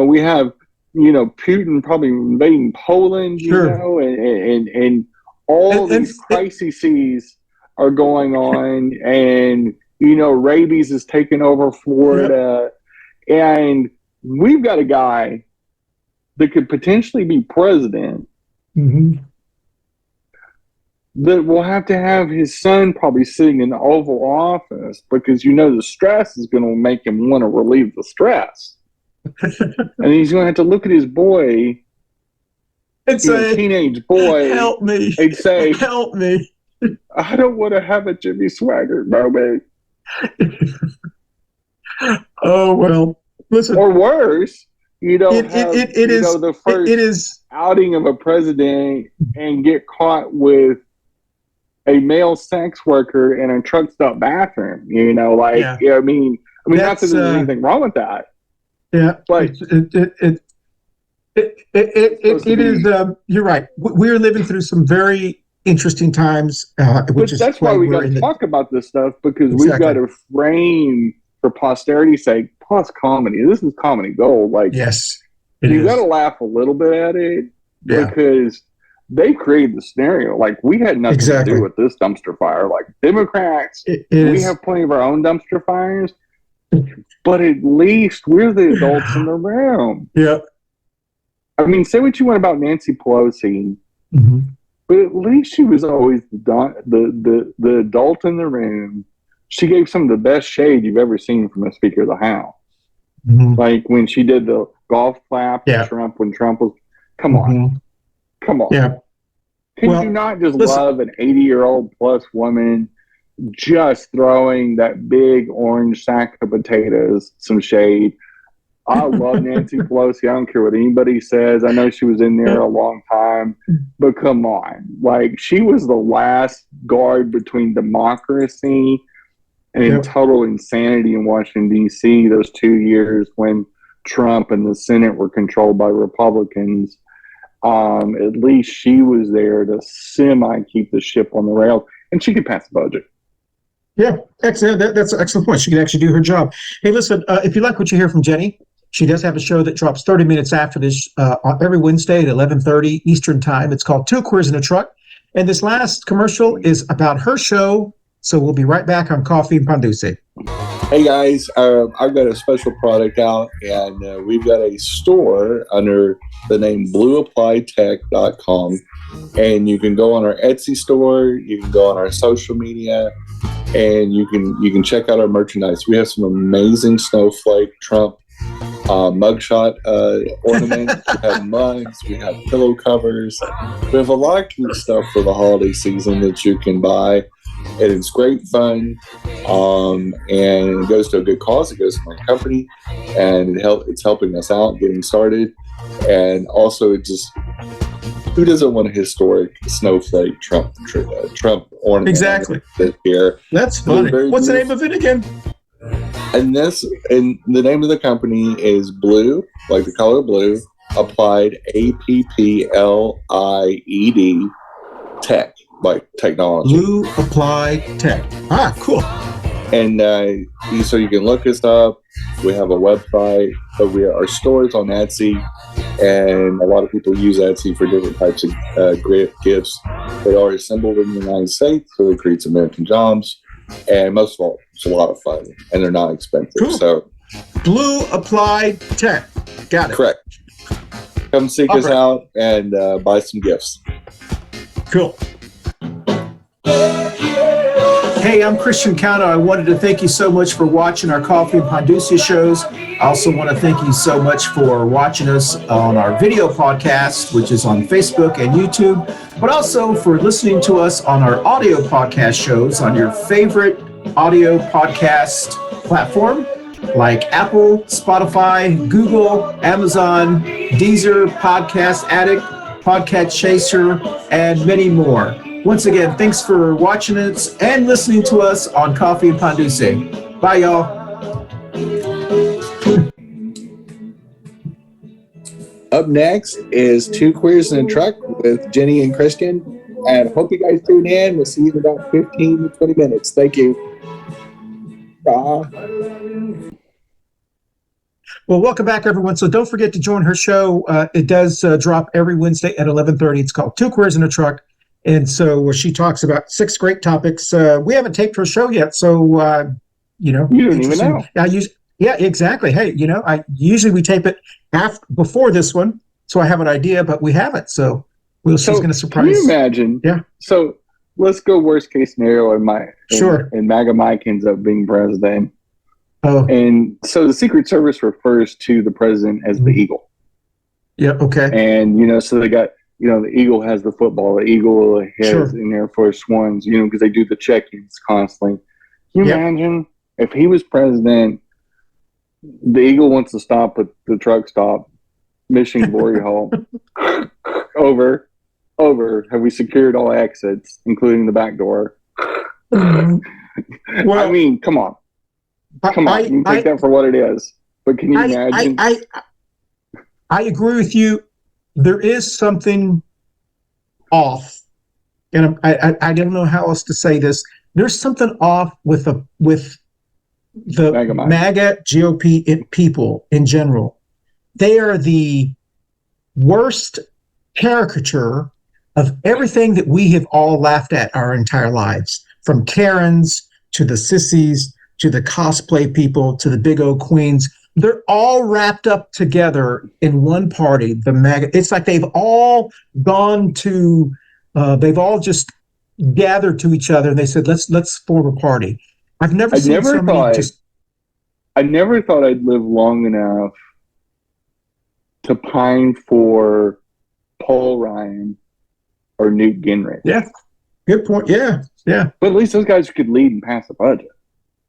we have Putin probably invading Poland, and all these crises are going on, and rabies is taking over Florida, and we've got a guy that could potentially be president that will have to have his son probably sitting in the Oval Office because the stress is going to make him want to relieve the stress. And he's going to have to look at his boy and say, teenage boy, help me. And say, help me. I don't want to have a Jimmy Swaggart moment. Oh, well, listen. Or worse, the first outing of a president and get caught with a male sex worker in a truck stop bathroom. I mean, not that there's anything wrong with that. Yeah, but it is. You're right. We're living through some very interesting times, that's why we got to talk about this stuff, because we've got to frame for posterity's sake. Plus, comedy. This is comedy gold. Yes, you got to laugh a little bit at it because they created the scenario. We had nothing to do with this dumpster fire. Democrats, we have plenty of our own dumpster fires. But at least we're the adults in the room. Yeah. I mean, say what you want about Nancy Pelosi, but at least she was always the adult in the room. She gave some of the best shade you've ever seen from a Speaker of the House. When she did the golf clap to Trump when Trump was, come on. Yeah. Can you not just love an 80-year-old plus woman just throwing that big orange sack of potatoes some shade? I love Nancy Pelosi. I don't care what anybody says. I know she was in there a long time, but come on. She was the last guard between democracy and total insanity in Washington, D.C. those 2 years when Trump and the Senate were controlled by Republicans. At least she was there to keep the ship on the rail, and she could pass the budget. Yeah, excellent. That's an excellent point. She can actually do her job. Hey, listen, if you like what you hear from Jenny, she does have a show that drops 30 minutes after this every Wednesday at 11:30 Eastern Time. It's called Two Queers in a Truck. And this last commercial is about her show. So we'll be right back on Coffee Pan Dulce. Hey guys, I've got a special product out, and we've got a store under the name blueappliedtech.com, and you can go on our Etsy store, you can go on our social media, and you can check out our merchandise. We have some amazing snowflake Trump mugshot ornaments. We have mugs, we have pillow covers, we have a lot of cute stuff for the holiday season that you can buy. And it's great fun, and it goes to a good cause. It goes to my company, and it's helping us out getting started. And also, who doesn't want a historic snowflake Trump ornament? Exactly. Here, that's funny. What's the name of it again? And the name of the company is Blue, like the color blue, applied APPLIED Tech. Like technology. Blue Applied Tech. Ah, cool. And so you can look us up. We have a website, but our stores on Etsy, and a lot of people use Etsy for different types of gifts. They are assembled in the United States, so it creates American jobs. And most of all, it's a lot of fun, and they're not expensive. Cool. So, Blue Applied Tech. Got it. correct. Come seek us out and buy some gifts. Cool. Hey, I'm Christian Cano. I wanted to thank you so much for watching our Coffee Pan Dulce shows. I also want to thank you so much for watching us on our video podcast, which is on Facebook and YouTube, but also for listening to us on our audio podcast shows on your favorite audio podcast platform like Apple, Spotify, Google, Amazon, Deezer, Podcast Addict, Podcast Chaser, and many more. Once again, thanks for watching us and listening to us on Coffee Pan Dulce. Bye, y'all. Up next is Two Queers in a Truck with Jenny and Christian. And hope you guys tune in. We'll see you in about 15 to 20 minutes. Thank you. Bye. Well, welcome back, everyone. So don't forget to join her show. It does drop every Wednesday at 11:30. It's called Two Queers in a Truck. And so where she talks about 6 great topics. We haven't taped her show yet, so you don't even know. Yeah, exactly. Hey, usually we tape it before this one, so I have an idea, but we haven't. So she's going to surprise. Can you imagine? Yeah. So let's go worst case scenario, and MAGA Mike ends up being president. Oh. And so the Secret Service refers to the president as the Eagle. Yeah. Okay. And so they got. The Eagle has the football. The Eagle has in Air Force Ones, because they do the check-ins constantly. Can you imagine if he was president, the Eagle wants to stop at the truck stop, Mission Glory Hall. Over. Have we secured all exits, including the back door? Well, I mean, come on. You can take that for what it is. But can you imagine? I agree with you. There is something off, and I don't know how else to say this. There's something off with the MAGA GOP people in general. They are the worst caricature of everything that we have all laughed at our entire lives, from Karens to the Sissies to the cosplay people to the big old queens. They're all wrapped up together in one party, the MAGA. It's like they've all gone to, they've all just gathered to each other and they said, let's form a party. I never thought I'd live long enough to pine for Paul Ryan or Newt Gingrich. Yeah, good point. Yeah. But at least those guys could lead and pass a budget.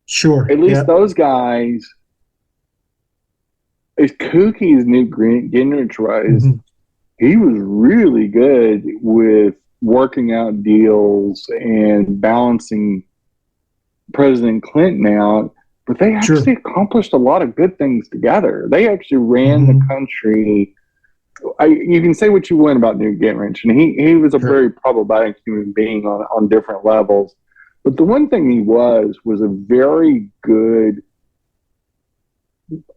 Sure. At least those guys, as kooky as Newt Gingrich was, he was really good with working out deals and balancing President Clinton out. But they actually accomplished a lot of good things together. They actually ran the country. You can say what you want about Newt Gingrich, and he was a very problematic human being on different levels. But the one thing he was a very good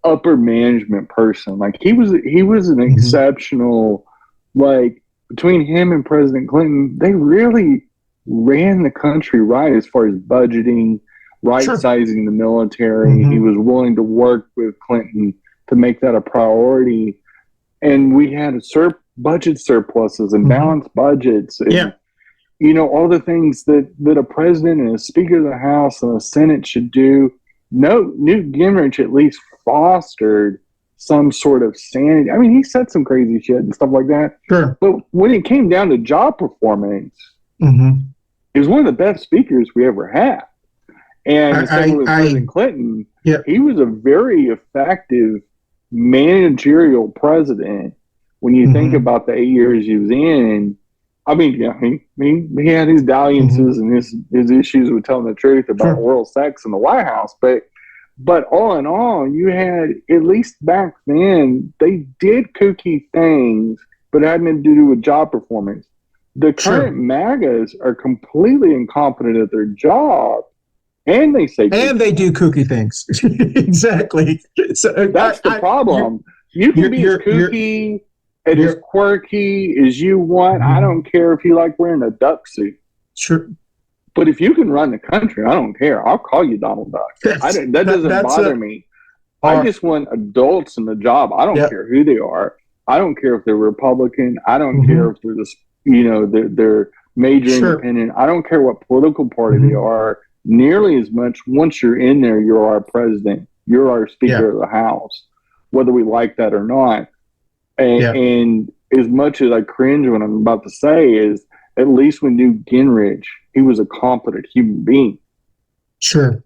upper management person. Like he was an exceptional, like between him and President Clinton, they really ran the country right as far as budgeting, right-sizing the military. He was willing to work with Clinton to make that a priority. And we had budget surpluses and balanced budgets. And, all the things that a president and a Speaker of the House and a Senate should do. No, Newt Gingrich at least fostered some sort of sanity. I mean, he said some crazy shit and stuff like that. Sure. But when it came down to job performance, he was one of the best speakers we ever had. And same with President Clinton, he was a very effective managerial president. When you think about the 8 years he was in, I mean, he had his dalliances and his issues with telling the truth about oral sex in the White House. But all in all, you had, at least back then, they did kooky things, but it had nothing to do with job performance. The current MAGAs are completely incompetent at their job, and they say and they do kooky things. Exactly. So that's the problem. You can be as kooky and as quirky as you want. I don't care if you like wearing a duck suit. Sure. But if you can run the country, I don't care. I'll call you Donald Duck. That doesn't bother me. I just want adults in the job. I don't care who they are. I don't care if they're Republican. I don't care if they're just, they're major independent. I don't care what political party they are. Nearly as much. Once you're in there, you're our president. You're our Speaker of the House, whether we like that or not. And as much as I cringe when I'm about to say is, at least with Newt Gingrich, he was a competent human being. Sure.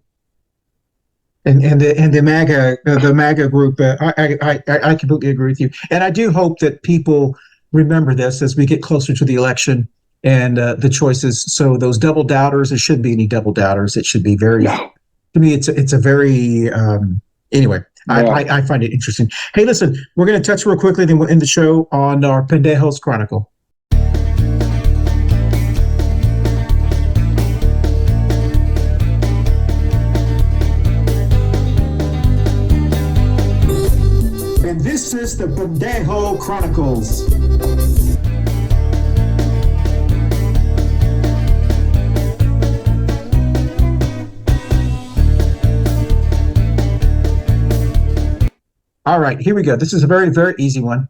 And the MAGA group, I completely agree with you. And I do hope that people remember this as we get closer to the election and the choices. So those double doubters, there shouldn't be any double doubters. It should be very. No. To me, it's a very anyway. Yeah. I find it interesting. Hey, listen, we're going to touch real quickly, then we'll end the show on our Pendejos Chronicle. And this is the Pendejo Chronicles. All right, here we go. This is a very, very easy one.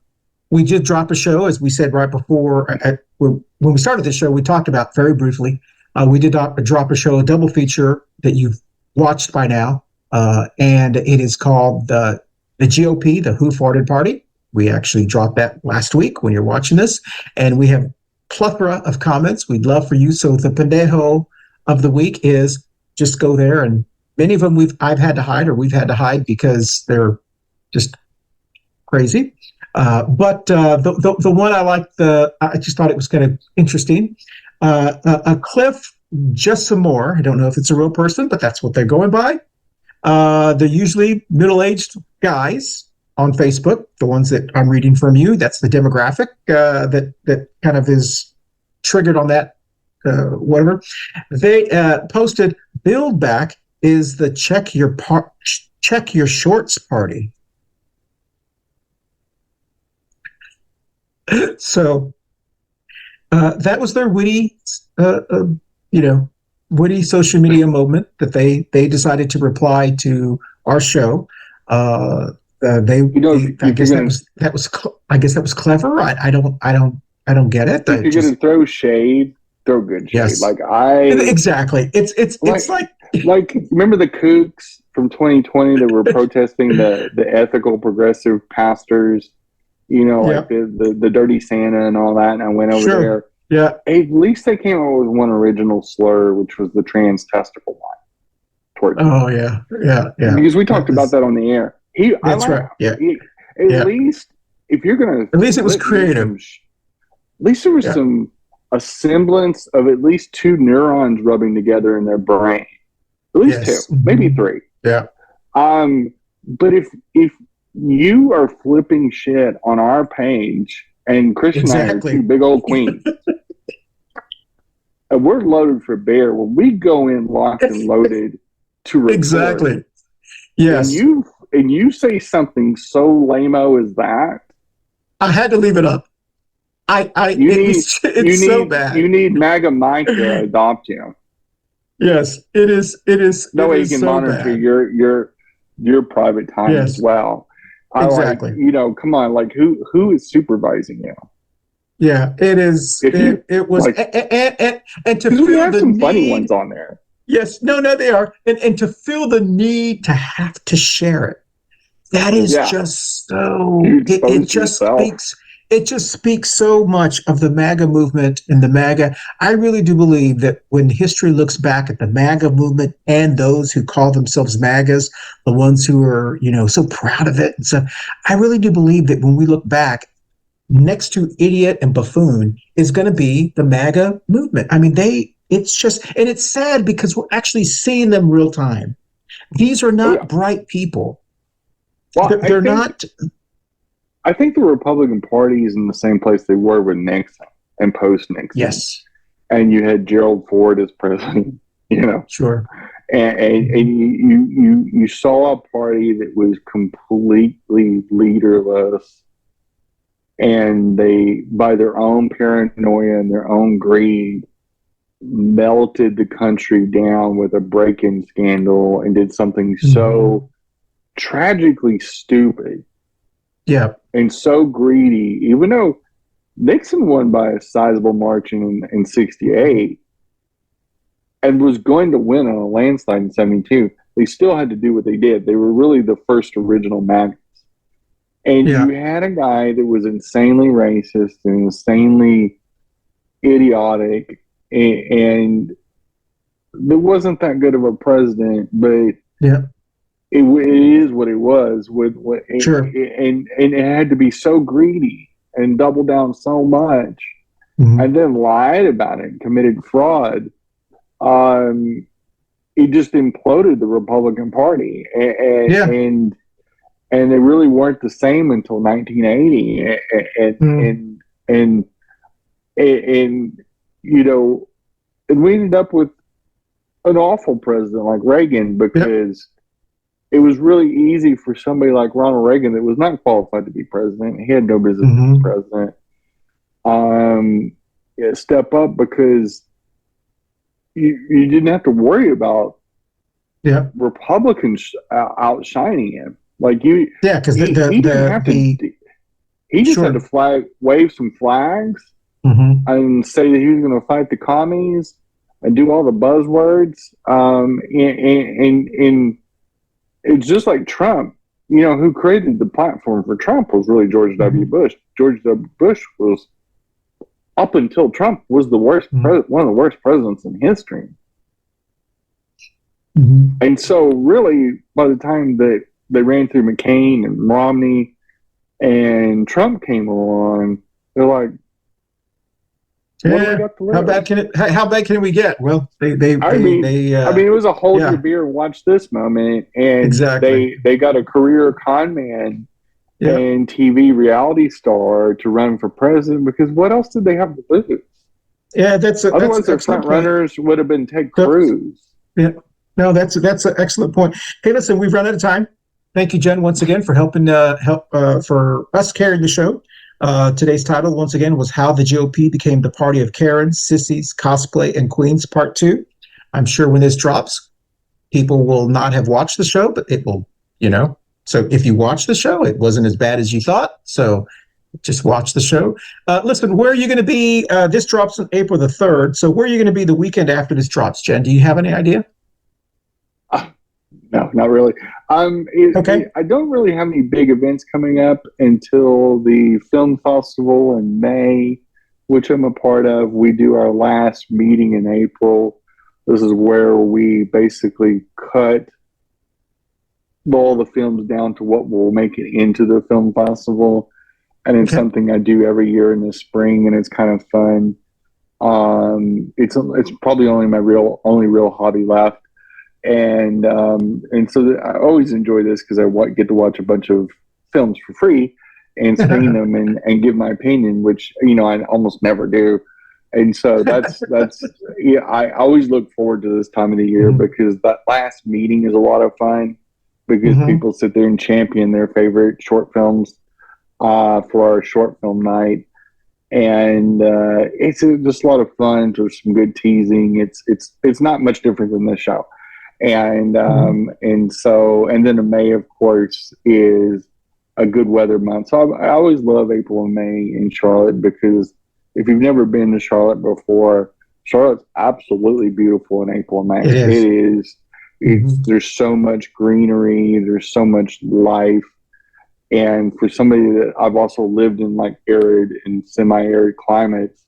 We did drop a show, as we said right before. When we started this show, we talked about very briefly. We did drop a show, a double feature that you've watched by now, and it is called the GOP, the Who Farted Party. We actually dropped that last week when you're watching this, and we have plethora of comments. We'd love for you. So the Pendejo of the week is just go there, and many of them I've had to hide, or we've had to hide because they're just crazy. But the one I liked, I just thought it was kind of interesting. A Cliff, just some more. I don't know if it's a real person, but that's what they're going by. They're usually middle-aged guys on Facebook, the ones that I'm reading from you. That's the demographic that kind of is triggered on that, whatever. They posted, Build Back is the check your shorts party. So that was their witty, witty social media moment that they decided to reply to our show. I guess that was clever. I don't get it. If you're gonna throw shade, throw good shade. Yes. Exactly. It's like remember the kooks from 2020 that were protesting the ethical progressive pastors. Like the dirty Santa and all that, and I went over there. Yeah. At least they came up with one original slur, which was the trans testicle line. Oh, yeah. Because we talked about that on the air. Right. Yeah. At least, if you're going to... At least it was creative. At least there was a semblance of at least two neurons rubbing together in their brain. At least two, maybe three. Yeah. But if you are flipping shit on our page, and Christian and I are two big old queens. And we're loaded for bear. When we go in locked and loaded to record. Exactly. Yes. And you say something so lame-o as that. I had to leave it up. It's so bad. You need MAGA Mike to adopt you. Yes, it is. No way you can monitor your private time as well. Exactly. Come on, like who is supervising you? Yeah, it is. It was, and to feel we have the some need, funny ones on there. Yes, no, they are, and to feel the need to have to share it. That is just so. It just speaks so much of the MAGA movement and the MAGA. I really do believe that when history looks back at the MAGA movement and those who call themselves MAGAs, the ones who are, so proud of it and stuff, I really do believe that when we look back, next to idiot and buffoon is going to be the MAGA movement. I mean, it's just, and it's sad because we're actually seeing them real time. These are not bright people. Well, they're not. I think the Republican Party is in the same place they were with Nixon and post-Nixon. Yes. And you had Gerald Ford as president, Sure. And you saw a party that was completely leaderless, and they, by their own paranoia and their own greed, melted the country down with a break-in scandal and did something so tragically stupid. Yeah. And so greedy, even though Nixon won by a sizable margin in 68 and was going to win on a landslide in 72, they still had to do what they did. They were really the first original MAGAs. And you had a guy that was insanely racist and insanely idiotic, and there wasn't that good of a president, but it is what it was. And it had to be so greedy and double down so much, and then lied about it, committed fraud. It just imploded the Republican Party, and they really weren't the same until 1980, and you know, and we ended up with an awful president like Reagan, because it was really easy for somebody like Ronald Reagan that was not qualified to be president. He had no business being president. Step up, because you didn't have to worry about Republicans outshining him. Like because he didn't have to. He just had to wave some flags and say that he was going to fight the commies and do all the buzzwords. And it's just like Trump. You know, who created the platform for Trump was really George W. Bush. George W. Bush was, up until Trump, was the worst one of the worst presidents in history. And so, really, by the time that they ran through McCain and Romney and Trump came along, they're like, what do we got to lose? How bad can we get? Well, I mean, it was a hold your beer and watch this moment, and they got a career con man and TV reality star to run for president, because what else did they have to lose? Yeah, otherwise their front runners would have been Ted Cruz. Yeah, no, that's an excellent point. Hey, listen, we've run out of time. Thank you, Jen, once again for helping for us carrying the show. Today's title, once again, was How the GOP Became the Party of Karens, Sissies, Cosplay, and Queens, Part 2. I'm sure when this drops, people will not have watched the show, but it will, So if you watch the show, it wasn't as bad as you thought. So just watch the show. Listen, where are you going to be? This drops on April the 3rd. So where are you going to be the weekend after this drops, Jen? Do you have any idea? No, not really. I don't really have any big events coming up until the film festival in May, which I'm a part of. We do our last meeting in April. This is where we basically cut all the films down to what will make it into the film festival. And it's something I do every year in the spring, and it's kind of fun. It's probably only my only real hobby left. And so I always enjoy this because I get to watch a bunch of films for free and screen them and give my opinion, which, I almost never do. And so that's I always look forward to this time of the year because that last meeting is a lot of fun because people sit there and champion their favorite short films for our short film night. And it's just a lot of fun. There's some good teasing. It's not much different than this show. And then in May, of course, is a good weather month. So I always love April and May in Charlotte because if you've never been to Charlotte before, Charlotte's absolutely beautiful in April and May. It is. There's so much greenery. There's so much life. And for somebody that I've also lived in like arid and semi-arid climates,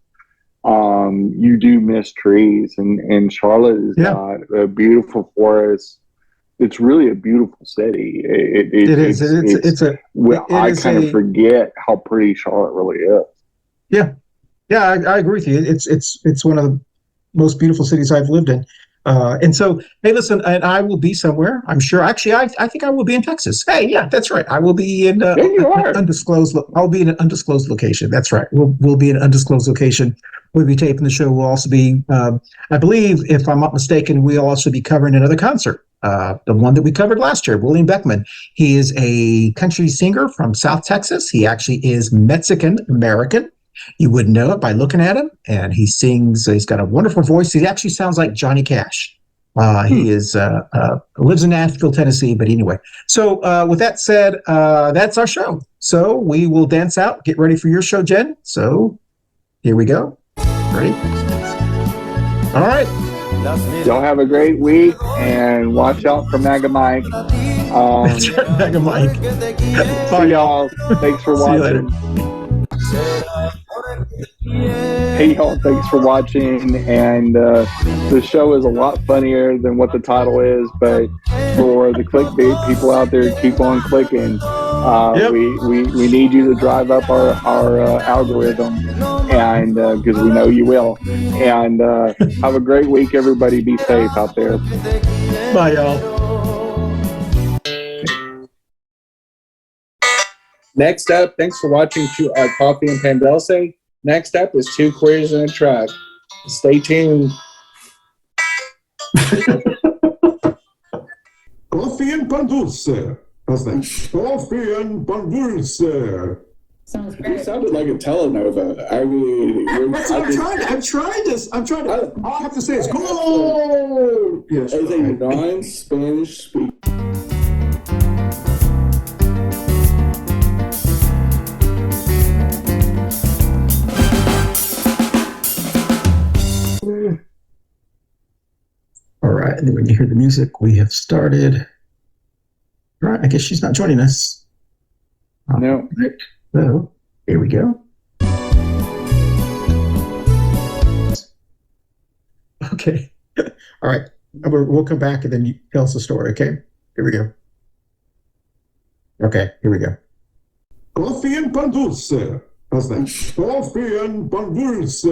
you do miss trees, and Charlotte has got a beautiful forest. It's really a beautiful city. I kind of forget how pretty Charlotte really is. Yeah, I agree with you. It's one of the most beautiful cities I've lived in. And so, hey, listen, and I will be somewhere. I'm sure. Actually, I think I will be in Texas. Hey, yeah, that's right. I will be in undisclosed. I'll be in an undisclosed location. That's right. We'll be in an undisclosed location. We'll be taping the show. We'll also be, I believe, if I'm not mistaken, we'll also be covering another concert. The one that we covered last year, William Beckman. He is a country singer from South Texas. He actually is Mexican American. You wouldn't know it by looking at him, and he sings. He's got a wonderful voice. He actually sounds like Johnny Cash. He lives in Nashville, Tennessee. But anyway, so with that said, that's our show. So we will dance out. Get ready for your show, Jen. So here we go. Ready? All right. Y'all have a great week and watch out for MAGA Mike. MAGA Mike. Bye, y'all. Thanks for watching. See you later. Hey, y'all. Thanks for watching. And the show is a lot funnier than what the title is, but for the clickbait people out there, keep on clicking. We need you to drive up our algorithm, and because we know you will. And have a great week, everybody. Be safe out there. Bye, y'all. Next up, thanks for watching Coffee and Pan Dulce. Next up is Two Queers in a Truck. Stay tuned. Coffee and Pan Dulce. How's that? Coffee and Pan Dulce. You sounded like a telenova. I mean, I'm trying to. All I have to say is go. Yes, as a non-Spanish speaker. All right, and then when you hear the music, we have started. All right, I guess she's not joining us. No. Right. So, here we go. Okay. All right. We'll come back and then you tell us the story, okay? Here we go. Okay, here we go. Coffee and Pan Dulce. How's that? Coffee and Pan Dulce.